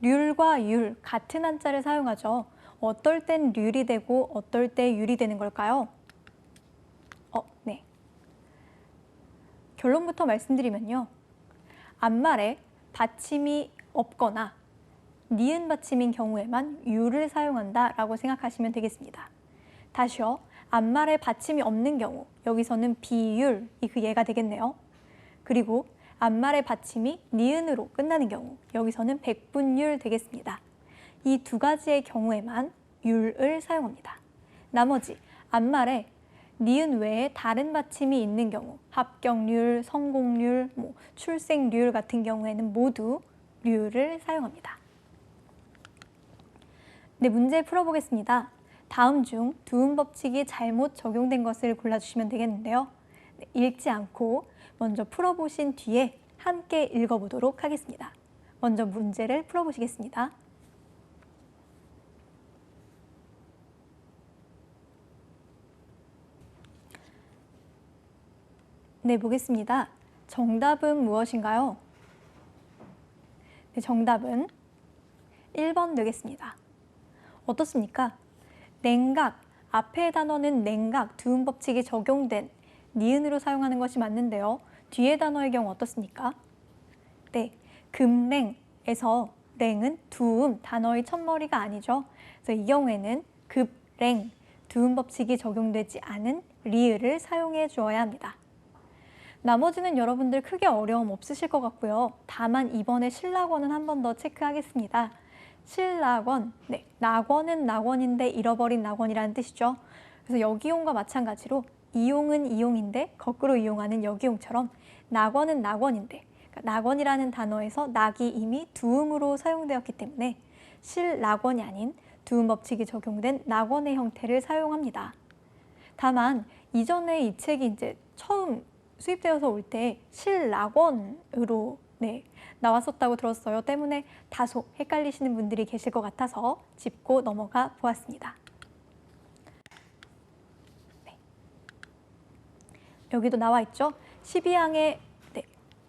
률과 율 같은 한자를 사용하죠. 어떨 땐 률이 되고 어떨 때 율이 되는 걸까요? 네. 결론부터 말씀드리면요. 앞말에 받침이 없거나 니은 받침인 경우에만 율을 사용한다라고 생각하시면 되겠습니다. 다시요. 앞말에 받침이 없는 경우, 여기서는 비율이 그 예가 되겠네요. 그리고 앞말의 받침이 니은으로 끝나는 경우, 여기서는 백분율 되겠습니다. 이 두 가지의 경우에만 율을 사용합니다. 나머지 앞말에 니은 외에 다른 받침이 있는 경우, 합격률, 성공률, 출생률 같은 경우에는 모두 률을 사용합니다. 네, 문제 풀어보겠습니다. 다음 중 두음 법칙이 잘못 적용된 것을 골라주시면 되겠는데요. 네, 읽지 않고 먼저 풀어보신 뒤에 함께 읽어보도록 하겠습니다. 먼저 문제를 풀어보시겠습니다. 네, 보겠습니다. 정답은 무엇인가요? 네, 정답은 1번 되겠습니다. 어떻습니까? 냉각, 앞의 단어는 냉각, 두음 법칙이 적용된 니은으로 사용하는 것이 맞는데요. 뒤의 단어의 경우 어떻습니까? 네, 급랭에서 랭은 두음, 단어의 첫머리가 아니죠. 그래서 이 경우에는 급랭, 두음 법칙이 적용되지 않은 리을을 사용해 주어야 합니다. 나머지는 여러분들 크게 어려움 없으실 것 같고요. 다만 이번에 실락원은 한 번 더 체크하겠습니다. 실락원, 네, 낙원은 낙원인데 잃어버린 낙원이라는 뜻이죠. 그래서 여기용과 마찬가지로 이용은 이용인데 거꾸로 이용하는 여기용처럼 낙원은 낙원인데, 그러니까 낙원이라는 단어에서 낙이 이미 두음으로 사용되었기 때문에 실낙원이 아닌 두음 법칙이 적용된 낙원의 형태를 사용합니다. 다만 이전에 이 책이 이제 처음 수입되어서 올 때 실낙원으로 나왔었다고 들었어요. 때문에 다소 헷갈리시는 분들이 계실 것 같아서 짚고 넘어가 보았습니다. 네. 여기도 나와 있죠. 12항의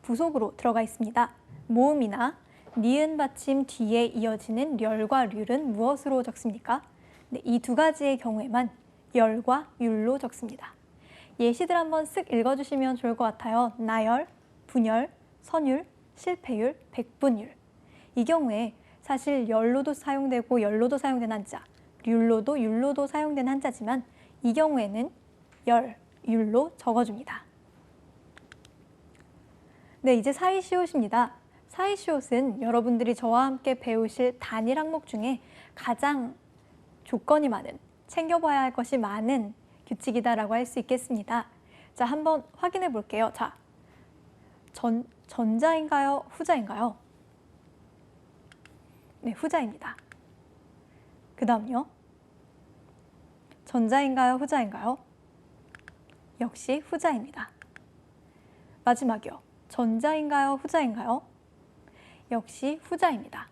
부속으로 들어가 있습니다. 모음이나 니은 받침 뒤에 이어지는 렬과 률은 무엇으로 적습니까? 네, 이 두 가지의 경우에만 열과 율로 적습니다. 예시들 한번 쓱 읽어주시면 좋을 것 같아요. 나열, 분열, 선율, 실패율, 백분율. 이 경우에 사실 열로도 사용되고 열로도 사용된 한자, 률로도 율로도 사용된 한자지만 이 경우에는 열, 율로 적어줍니다. 네, 이제 사이시옷입니다. 사이시옷은 여러분들이 저와 함께 배우실 단일 항목 중에 가장 조건이 많은, 챙겨봐야 할 것이 많은 규칙이다라고 할 수 있겠습니다. 자, 한번 확인해 볼게요. 자, 전자인가요? 후자인가요? 네, 후자입니다. 그 다음요. 전자인가요? 후자인가요? 역시 후자입니다. 마지막이요. 전자인가요? 후자인가요? 역시 후자입니다.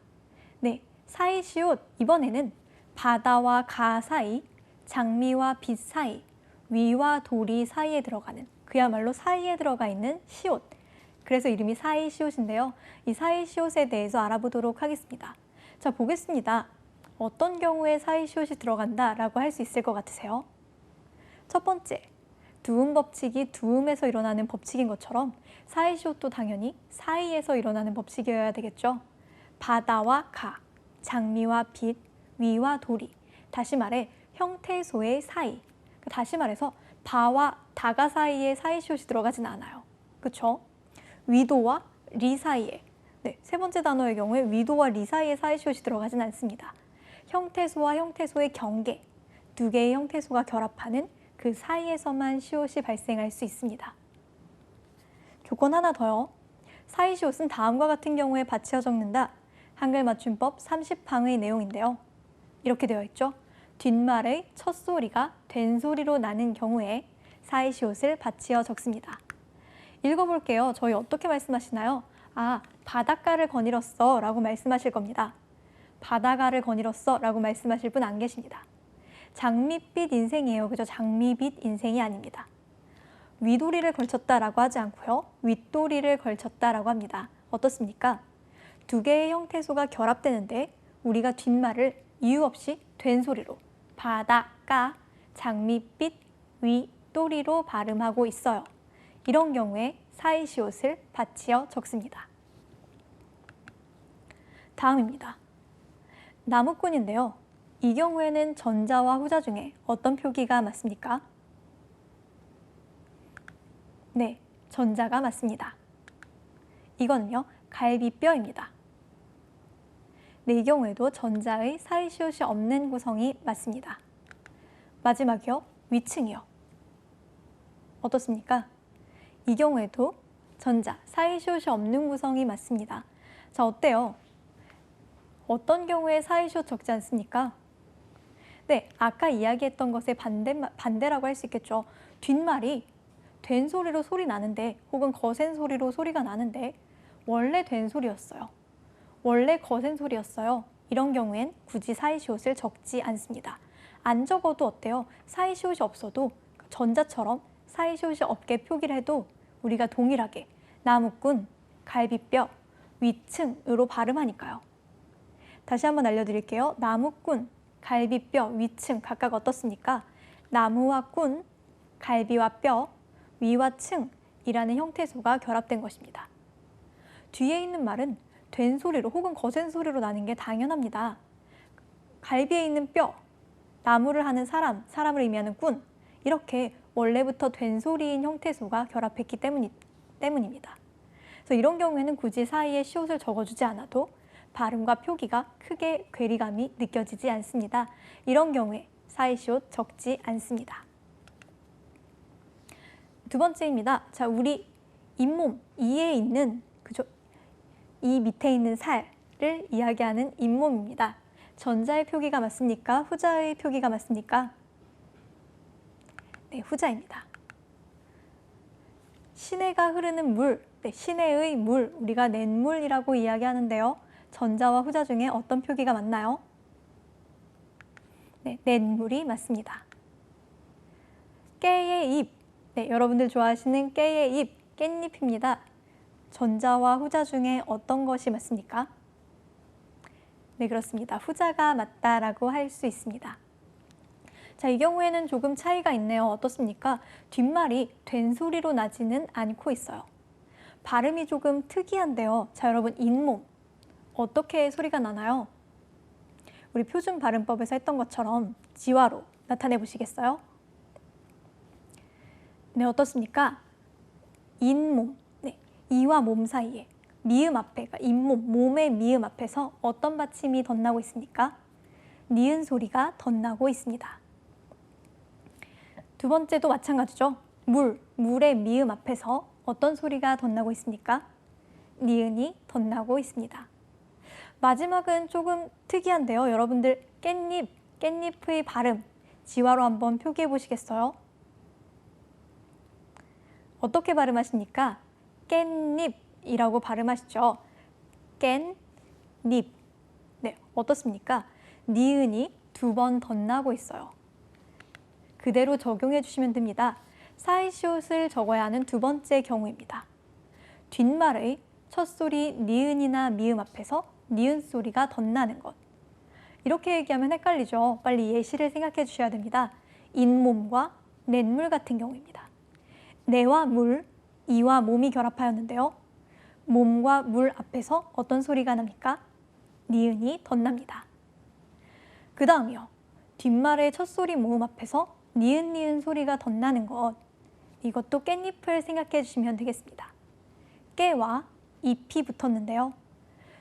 네, 사이시옷 이번에는 바다와 가 사이, 장미와 빛 사이, 위와 도리 사이에 들어가는, 그야말로 사이에 들어가 있는 시옷. 그래서 이름이 사이시옷인데요. 이 사이시옷에 대해서 알아보도록 하겠습니다. 자, 보겠습니다. 어떤 경우에 사이시옷이 들어간다라고 할 수 있을 것 같으세요? 첫 번째, 두음 법칙이 두음에서 일어나는 법칙인 것처럼 사이시옷도 당연히 사이에서 일어나는 법칙이어야 되겠죠. 바다와 가, 장미와 빛, 위와 도리. 다시 말해 형태소의 사이. 다시 말해서 바와 다가 사이에 사이시옷이 들어가진 않아요. 그렇죠? 위도와 리 사이에, 세 번째 단어의 경우에 위도와 리 사이에 사이시옷이 들어가진 않습니다. 형태소와 형태소의 경계, 두 개의 형태소가 결합하는 그 사이에서만 시옷이 발생할 수 있습니다. 조건 하나 더요. 사이시옷은 다음과 같은 경우에 받치어 적는다. 한글 맞춤법 30항의 내용인데요. 이렇게 되어 있죠. 뒷말의 첫 소리가 된 소리로 나는 경우에 사이시옷을 받치어 적습니다. 읽어볼게요. 저희 어떻게 말씀하시나요? 아, 바닷가를 거닐었어 라고 말씀하실 겁니다. 바다가를 거닐었어 라고 말씀하실 분 안 계십니다. 장밋빛 인생이에요. 그죠? 장밋빛 인생이 아닙니다. 위도리를 걸쳤다라고 하지 않고요. 윗도리를 걸쳤다라고 합니다. 어떻습니까? 두 개의 형태소가 결합되는데 우리가 뒷말을 이유 없이 된 소리로 바다가 장밋빛 윗도리로 발음하고 있어요. 이런 경우에 사이시옷을 받치어 적습니다. 다음입니다. 나무꾼인데요. 이 경우에는 전자와 후자 중에 어떤 표기가 맞습니까? 네, 전자가 맞습니다. 이거는요, 갈비뼈입니다. 네, 이 경우에도 전자의 사이시옷이 없는 구성이 맞습니다. 마지막이요, 위층이요. 어떻습니까? 이 경우에도 전자, 사이시옷이 없는 구성이 맞습니다. 자, 어때요? 어떤 경우에 사이시옷 적지 않습니까? 네, 아까 이야기했던 것의 반대라고 할 수 있겠죠. 뒷말이 된 소리로 소리 나는데 혹은 거센 소리로 소리가 나는데 원래 된 소리였어요. 원래 거센 소리였어요. 이런 경우엔 굳이 사이시옷을 적지 않습니다. 안 적어도 어때요? 사이시옷이 없어도 전자처럼 사이시옷이 없게 표기를 해도 우리가 동일하게 나무꾼, 갈비뼈, 위층으로 발음하니까요. 다시 한번 알려드릴게요. 나무꾼, 갈비뼈, 위층 각각 어떻습니까? 나무와 꾼, 갈비와 뼈, 위와 층이라는 형태소가 결합된 것입니다. 뒤에 있는 말은 된 소리로 혹은 거센 소리로 나는 게 당연합니다. 갈비에 있는 뼈, 나무를 하는 사람, 사람을 의미하는 꾼 이렇게 원래부터 된 소리인 형태소가 결합했기 때문입니다. 그래서 이런 경우에는 굳이 사이에 시옷을 적어주지 않아도 발음과 표기가 크게 괴리감이 느껴지지 않습니다. 이런 경우에 사이시옷 적지 않습니다. 두 번째입니다. 자, 우리 잇몸, 이에 있는 그죠? 이 밑에 있는 살을 이야기하는 잇몸입니다. 전자의 표기가 맞습니까? 후자의 표기가 맞습니까? 네, 후자입니다. 시내가 흐르는 물, 네, 시내의 물, 우리가 냇물이라고 이야기하는데요. 전자와 후자 중에 어떤 표기가 맞나요? 네, 냇물이 맞습니다. 깨의 잎, 네, 여러분들 좋아하시는 깨의 잎, 깻잎입니다. 전자와 후자 중에 어떤 것이 맞습니까? 네, 그렇습니다. 후자가 맞다라고 할 수 있습니다. 자, 이 경우에는 조금 차이가 있네요. 어떻습니까? 뒷말이 된 소리로 나지는 않고 있어요. 발음이 조금 특이한데요. 자, 여러분 잇몸 어떻게 소리가 나나요? 우리 표준 발음법에서 했던 것처럼 지화로 나타내 보시겠어요? 네, 어떻습니까? 잇몸, 네, 이와 몸 사이에 미음 앞에, 그러니까 잇몸, 몸의 미음 앞에서 어떤 받침이 덧나고 있습니까? 니은 소리가 덧나고 있습니다. 두 번째도 마찬가지죠. 물의 미음 앞에서 어떤 소리가 덧나고 있습니까? 니은이 덧나고 있습니다. 마지막은 조금 특이한데요. 여러분들 깻잎의 발음 지화로 한번 표기해 보시겠어요? 어떻게 발음하십니까? 깻잎이라고 발음하시죠. 깻잎. 네, 어떻습니까? 니은이 두 번 덧나고 있어요. 그대로 적용해 주시면 됩니다. 사이시옷을 적어야 하는 두 번째 경우입니다. 뒷말의 첫 소리 니은이나 미음 앞에서 니은 소리가 덧나는 것. 이렇게 얘기하면 헷갈리죠. 빨리 예시를 생각해 주셔야 됩니다. 잇몸과 냇물 같은 경우입니다. 내와 물, 이와 몸이 결합하였는데요. 몸과 물 앞에서 어떤 소리가 납니까? 니은이 덧납니다. 그 다음이요. 뒷말의 첫 소리 모음 앞에서 니은 소리가 덧나는 것. 이것도 깻잎을 생각해 주시면 되겠습니다. 깨와 잎이 붙었는데요.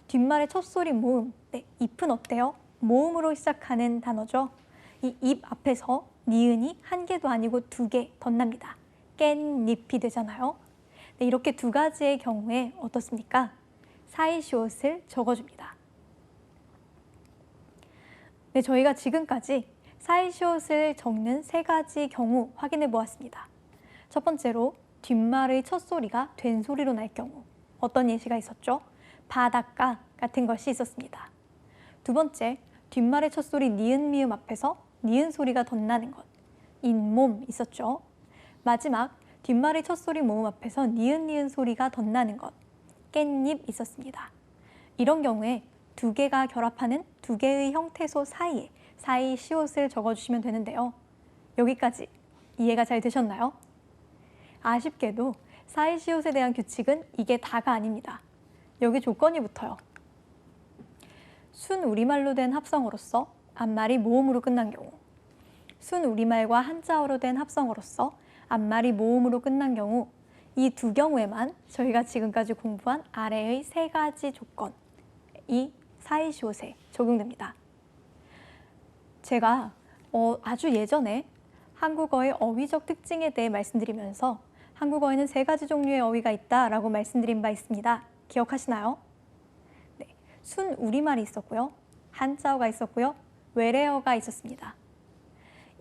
뒷말의 첫 소리 모음, 네, 잎은 어때요? 모음으로 시작하는 단어죠. 이 잎 앞에서 니은이 한 개도 아니고 두 개 덧납니다. 깻잎이 되잖아요. 네, 이렇게 두 가지의 경우에 어떻습니까? 사이시옷을 적어줍니다. 네, 저희가 지금까지 사이시옷을 적는 세 가지 경우 확인해 보았습니다. 첫 번째로 뒷말의 첫 소리가 된 소리로 날 경우 어떤 예시가 있었죠? 바닷가 같은 것이 있었습니다. 두 번째, 뒷말의 첫 소리 니은 미음 앞에서 니은 소리가 덧나는 것, 잇몸 있었죠. 마지막, 뒷말의 첫 소리 모음 앞에서 니은 소리가 덧나는 것, 깻잎 있었습니다. 이런 경우에 두 개가 결합하는 두 개의 형태소 사이에 사이시옷을 적어주시면 되는데요. 여기까지 이해가 잘 되셨나요? 아쉽게도 사이시옷에 대한 규칙은 이게 다가 아닙니다. 여기 조건이 붙어요. 순우리말로 된 합성어로서 앞말이 모음으로 끝난 경우, 순우리말과 한자어로 된 합성어로서 앞말이 모음으로 끝난 경우, 이 두 경우에만 저희가 지금까지 공부한 아래의 세 가지 조건이 사이시옷에 적용됩니다. 제가 아주 예전에 한국어의 어휘적 특징에 대해 말씀드리면서 한국어에는 세 가지 종류의 어휘가 있다라고 말씀드린 바 있습니다. 기억하시나요? 네, 순우리말이 있었고요. 한자어가 있었고요. 외래어가 있었습니다.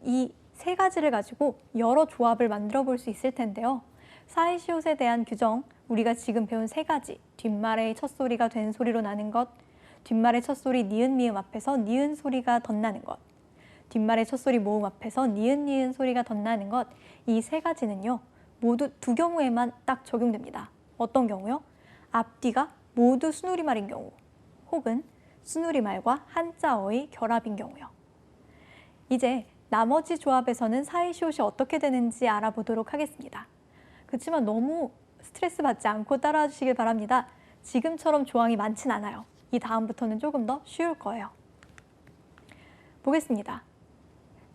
이 세 가지를 가지고 여러 조합을 만들어 볼 수 있을 텐데요. 사이시옷에 대한 규정, 우리가 지금 배운 세 가지, 뒷말의 첫 소리가 된 소리로 나는 것, 뒷말의 첫 소리 니은 미음 앞에서 니은 소리가 덧나는 것, 뒷말의 첫 소리 모음 앞에서 니은 소리가 덧나는 것, 이 세 가지는요, 모두 두 경우에만 딱 적용됩니다. 어떤 경우요? 앞뒤가 모두 순우리말인 경우, 혹은 순우리말과 한자어의 결합인 경우요. 이제 나머지 조합에서는 사이시옷이 어떻게 되는지 알아보도록 하겠습니다. 그렇지만 너무 스트레스 받지 않고 따라와 주시길 바랍니다. 지금처럼 조항이 많진 않아요. 이 다음부터는 조금 더 쉬울 거예요. 보겠습니다.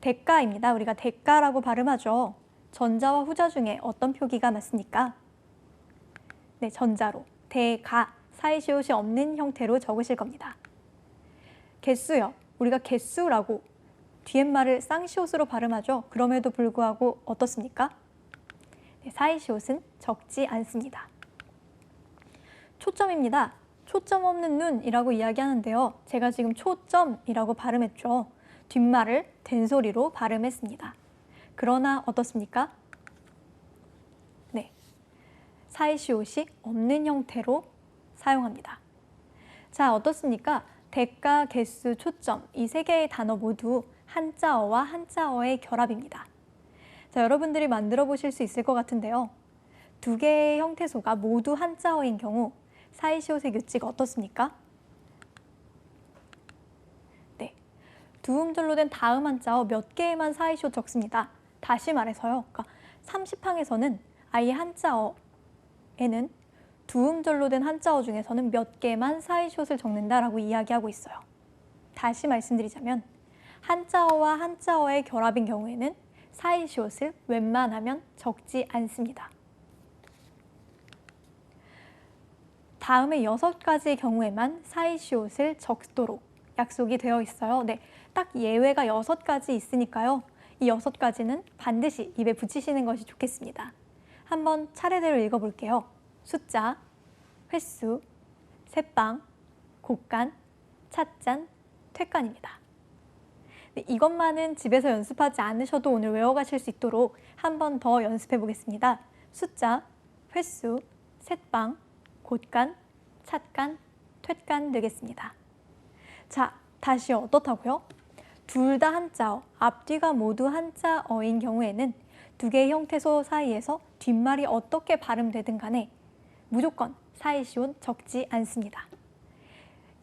대가입니다. 우리가 대가라고 발음하죠. 전자와 후자 중에 어떤 표기가 맞습니까? 네, 전자로 대가, 사이시옷이 없는 형태로 적으실 겁니다. 개수요. 우리가 개수라고 뒤에말을 쌍시옷으로 발음하죠. 그럼에도 불구하고 어떻습니까? 네, 사이시옷은 적지 않습니다. 초점입니다. 초점 없는 눈이라고 이야기하는데요. 제가 지금 초점이라고 발음했죠. 뒷말을 된소리로 발음했습니다. 그러나 어떻습니까? 네, 사이시옷이 없는 형태로 사용합니다. 자, 어떻습니까? 대가, 개수, 초점 이 세 개의 단어 모두 한자어와 한자어의 결합입니다. 자, 여러분들이 만들어 보실 수 있을 것 같은데요. 두 개의 형태소가 모두 한자어인 경우 사이시옷의 규칙 어떻습니까? 네, 두 음절로 된 다음 한자어 몇 개에만 사이시옷 적습니다. 다시 말해서요. 그러니까 30항에서는 아예 한자어에는 두 음절로 된 한자어 중에서는 몇 개만 사이시옷을 적는다라고 이야기하고 있어요. 다시 말씀드리자면 한자어와 한자어의 결합인 경우에는 사이시옷을 웬만하면 적지 않습니다. 다음에 6가지의 경우에만 사이시옷을 적도록 약속이 되어 있어요. 네, 딱 예외가 6가지 있으니까요. 이 6가지는 반드시 입에 붙이시는 것이 좋겠습니다. 한번 차례대로 읽어볼게요. 숫자, 횟수, 새빵, 곶간, 찻잔, 퇴간입니다. 네, 이것만은 집에서 연습하지 않으셔도 오늘 외워가실 수 있도록 한 번 더 연습해 보겠습니다. 숫자, 횟수, 새빵, 곶간, 찻간, 퇴간 되겠습니다. 자, 다시 어떻다고요? 둘 다 한자어, 앞뒤가 모두 한자어인 경우에는 두 개의 형태소 사이에서 뒷말이 어떻게 발음되든 간에 무조건 사이시옷 적지 않습니다.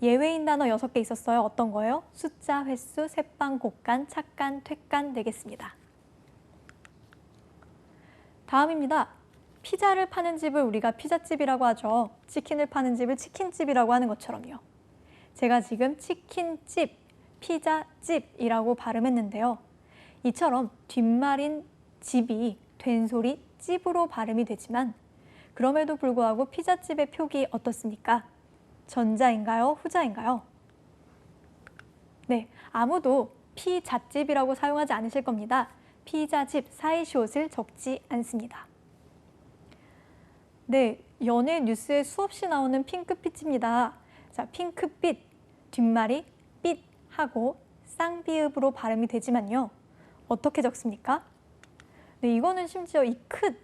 예외인 단어 6개 있었어요. 어떤 거예요? 숫자, 횟수, 새빵, 곶간, 찻간, 퇴간 되겠습니다. 다음입니다. 피자를 파는 집을 우리가 피자집이라고 하죠. 치킨을 파는 집을 치킨집이라고 하는 것처럼요. 제가 지금 치킨집, 피자집이라고 발음했는데요. 이처럼 뒷말인 집이 된소리 집으로 발음이 되지만 그럼에도 불구하고 피자집의 표기 어떻습니까? 전자인가요? 후자인가요? 네, 아무도 피자집이라고 사용하지 않으실 겁니다. 피자집, 사이시옷을 적지 않습니다. 네, 연예 뉴스에 수없이 나오는 핑크빛입니다. 자, 핑크빛, 뒷말이 빛하고 쌍비읍으로 발음이 되지만요. 어떻게 적습니까? 네, 이거는 심지어 이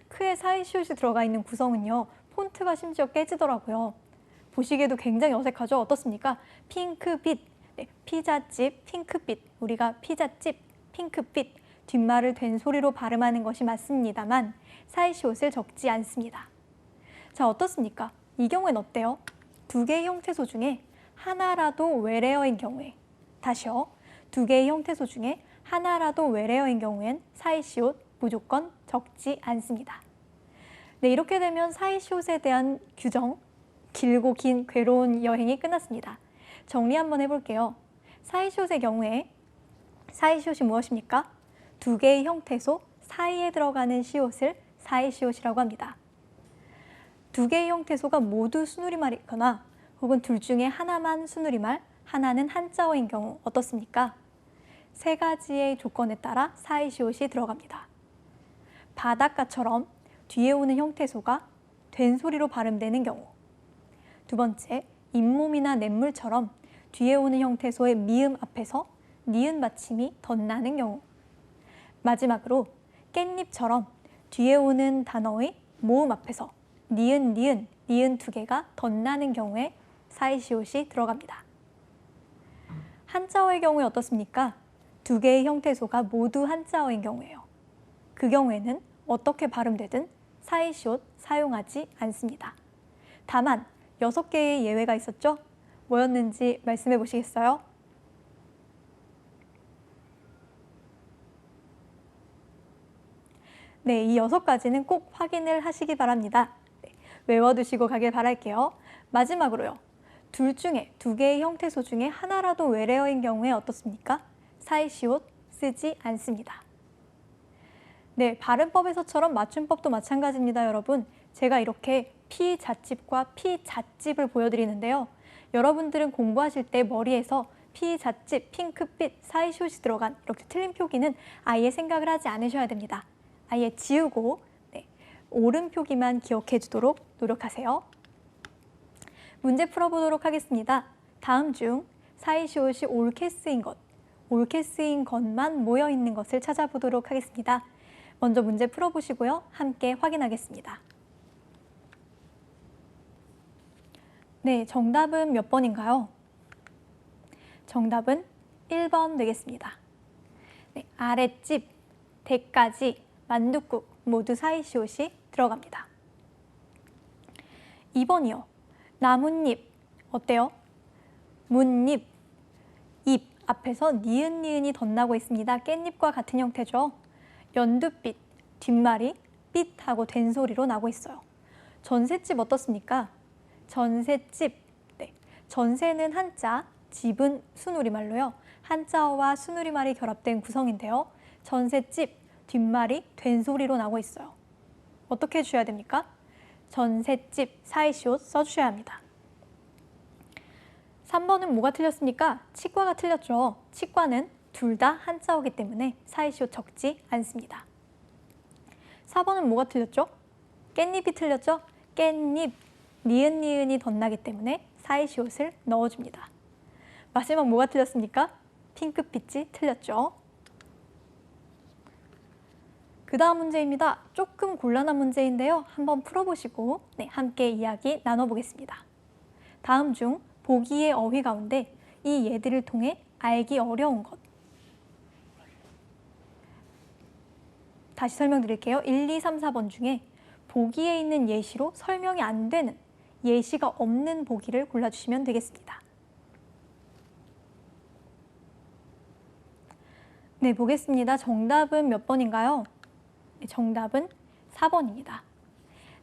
크의 사이시옷이 들어가 있는 구성은요. 폰트가 심지어 깨지더라고요. 보시기에도 굉장히 어색하죠? 어떻습니까? 핑크빛, 네, 피자집, 핑크빛, 우리가 피자집, 핑크빛, 뒷말을 된소리로 발음하는 것이 맞습니다만 사이시옷을 적지 않습니다. 자, 어떻습니까? 이 경우엔 어때요? 두 개의 형태소 중에 하나라도 외래어인 경우에, 다시요. 두 개의 형태소 중에 하나라도 외래어인 경우엔 사이시옷 무조건 적지 않습니다. 네, 이렇게 되면 사이시옷에 대한 규정, 길고 긴 괴로운 여행이 끝났습니다. 정리 한번 해볼게요. 사이시옷의 경우에 사이시옷이 무엇입니까? 두 개의 형태소 사이에 들어가는 시옷을 사이시옷이라고 합니다. 두 개의 형태소가 모두 순우리말이거나 혹은 둘 중에 하나만 순우리말, 하나는 한자어인 경우 어떻습니까? 세 가지의 조건에 따라 사이시옷이 들어갑니다. 바닷가처럼 뒤에 오는 형태소가 된소리로 발음되는 경우. 두 번째, 잇몸이나 냇물처럼 뒤에 오는 형태소의 미음 앞에서 니은 받침이 덧나는 경우. 마지막으로 깻잎처럼 뒤에 오는 단어의 모음 앞에서 니은, 니은 두 개가 덧나는 경우에 사이시옷이 들어갑니다. 한자어의 경우에 어떻습니까? 두 개의 형태소가 모두 한자어인 경우예요. 그 경우에는 어떻게 발음되든 사이시옷 사용하지 않습니다. 다만 6개의 예외가 있었죠? 뭐였는지 말씀해 보시겠어요? 네, 이 6가지는 꼭 확인을 하시기 바랍니다. 네, 외워두시고 가길 바랄게요. 마지막으로요. 둘 중에 두 개의 형태소 중에 하나라도 외래어인 경우에 어떻습니까? 사이시옷 쓰지 않습니다. 네, 발음법에서처럼 맞춤법도 마찬가지입니다, 여러분. 제가 이렇게 피잣집과 피잣집을 보여드리는데요. 여러분들은 공부하실 때 머리에서 피잣집, 핑크빛, 사이시옷이 들어간 이렇게 틀린 표기는 아예 생각을 하지 않으셔야 됩니다. 아예 지우고 네, 옳은 표기만 기억해 주도록 노력하세요. 문제 풀어보도록 하겠습니다. 다음 중 사이시옷이 옳게 쓰인 것만 모여 있는 것을 찾아보도록 하겠습니다. 먼저 문제 풀어보시고요. 함께 확인하겠습니다. 네, 정답은 몇 번인가요? 정답은 1번 되겠습니다. 네, 아랫집, 대까지, 만둣국 모두 사이시옷이 들어갑니다. 2번이요. 나뭇잎 어때요? 문잎, 잎 앞에서 니은이 덧나고 있습니다. 깻잎과 같은 형태죠. 연두빛, 뒷말이 빛하고 된소리로 나고 있어요. 전셋집 어떻습니까? 전셋집, 네. 전세는 한자, 집은 순우리말로요. 한자어와 순우리말이 결합된 구성인데요. 전셋집, 뒷말이 된소리로 나고 있어요. 어떻게 해주셔야 됩니까? 전셋집, 사이시옷 써주셔야 합니다. 3번은 뭐가 틀렸습니까? 치과가 틀렸죠. 치과는 둘 다 한자어기 때문에 사이시옷 적지 않습니다. 4번은 뭐가 틀렸죠? 깻잎이 틀렸죠? 깻잎, 니은이 덧나기 때문에 사이시옷을 넣어줍니다. 마지막 뭐가 틀렸습니까? 핑크빛이 틀렸죠. 그 다음 문제입니다. 조금 곤란한 문제인데요. 한번 풀어보시고 함께 이야기 나눠보겠습니다. 다음 중 보기의 어휘 가운데 이 예들을 통해 알기 어려운 것. 다시 설명드릴게요. 1, 2, 3, 4번 중에 보기에 있는 예시로 설명이 안 되는 예시가 없는 보기를 골라주시면 되겠습니다. 네, 보겠습니다. 정답은 몇 번인가요? 네, 정답은 4번입니다.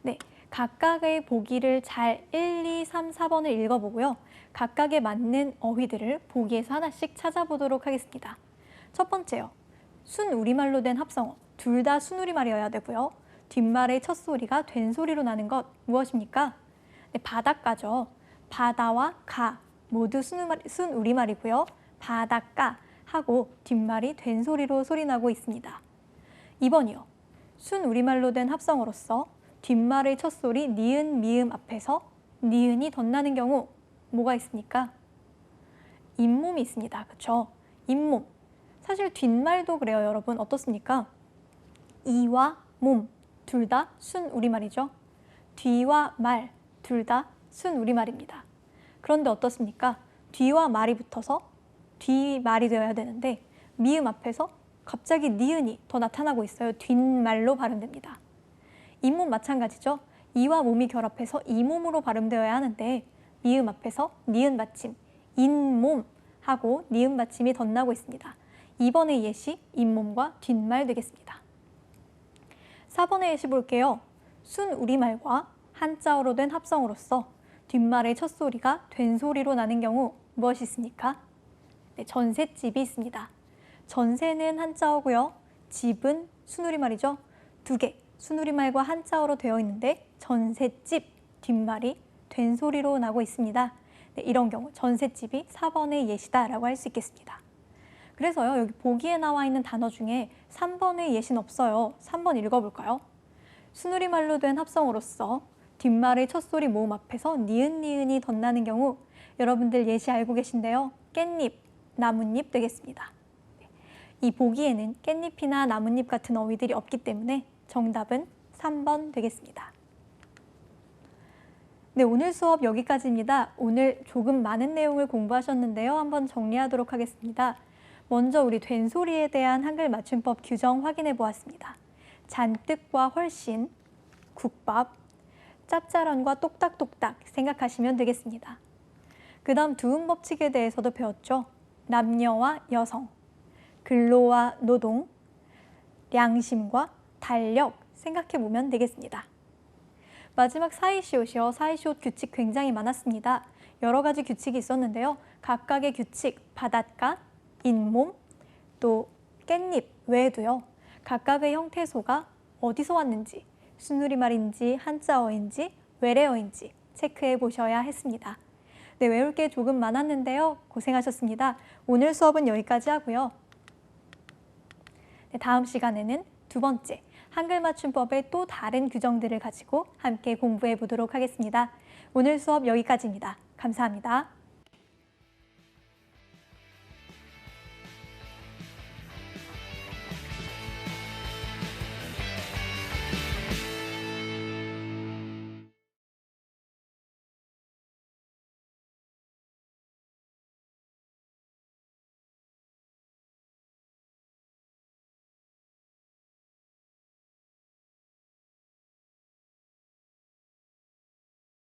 네, 각각의 보기를 잘 1, 2, 3, 4번을 읽어보고요. 각각에 맞는 어휘들을 보기에서 하나씩 찾아보도록 하겠습니다. 첫 번째요. 순우리말로 된 합성어. 둘 다 순우리말이어야 되고요. 뒷말의 첫 소리가 된소리로 나는 것 무엇입니까? 네, 바닷가죠. 바다와 가 모두 순우리말이고요. 바닷가 하고 뒷말이 된소리로 소리나고 있습니다. 2번이요. 순우리말로 된 합성어로서 뒷말의 첫 소리 니은, 미음 앞에서 니은이 덧나는 경우 뭐가 있습니까? 잇몸이 있습니다. 그렇죠? 잇몸. 사실 뒷말도 그래요, 여러분. 어떻습니까? 이와 몸, 둘 다 순우리말이죠. 뒤와 말, 둘 다 순우리말입니다. 그런데 어떻습니까? 뒤와 말이 붙어서 뒷말이 되어야 되는데 미음 앞에서 갑자기 니은이 더 나타나고 있어요. 뒷말로 발음됩니다. 잇몸 마찬가지죠. 이와 몸이 결합해서 이몸으로 발음되어야 하는데 미음 앞에서 니은 받침, 잇몸 하고 니은 받침이 덧나고 있습니다. 2번의 예시 잇몸과 뒷말 되겠습니다. 4번의 예시 볼게요. 순우리말과 한자어로 된 합성어로서 뒷말의 첫 소리가 된 소리로 나는 경우 무엇이 있습니까? 네, 전셋집이 있습니다. 전세는 한자어고요. 집은 순우리말이죠. 두 개, 순우리말과 한자어로 되어 있는데 전셋집, 뒷말이 된 소리로 나고 있습니다. 네, 이런 경우 전셋집이 4번의 예시다라고 할 수 있겠습니다. 그래서요, 여기 보기에 나와 있는 단어 중에 3번의 예시는 없어요. 3번 읽어볼까요? 순우리말로 된 합성어로서 뒷말의 첫소리 모음 앞에서 니은이 덧나는 경우 여러분들 예시 알고 계신데요. 깻잎, 나뭇잎 되겠습니다. 이 보기에는 깻잎이나 나뭇잎 같은 어휘들이 없기 때문에 정답은 3번 되겠습니다. 네, 오늘 수업 여기까지입니다. 오늘 조금 많은 내용을 공부하셨는데요. 한번 정리하도록 하겠습니다. 먼저 우리 된소리에 대한 한글 맞춤법 규정 확인해 보았습니다. 잔뜩과 훨씬, 국밥, 짭짤한과 똑딱똑딱 생각하시면 되겠습니다. 그 다음 두음 법칙에 대해서도 배웠죠. 남녀와 여성, 근로와 노동, 양심과 달력 생각해 보면 되겠습니다. 마지막 사이시옷이요. 사이시옷 규칙 굉장히 많았습니다. 여러 가지 규칙이 있었는데요. 각각의 규칙, 바닷가, 잇몸, 또 깻잎 외에도요. 각각의 형태소가 어디서 왔는지, 순우리말인지 한자어인지 외래어인지 체크해 보셔야 했습니다. 네, 외울 게 조금 많았는데요. 고생하셨습니다. 오늘 수업은 여기까지 하고요. 네, 다음 시간에는 두 번째, 한글 맞춤법의 또 다른 규정들을 가지고 함께 공부해 보도록 하겠습니다. 오늘 수업 여기까지입니다. 감사합니다.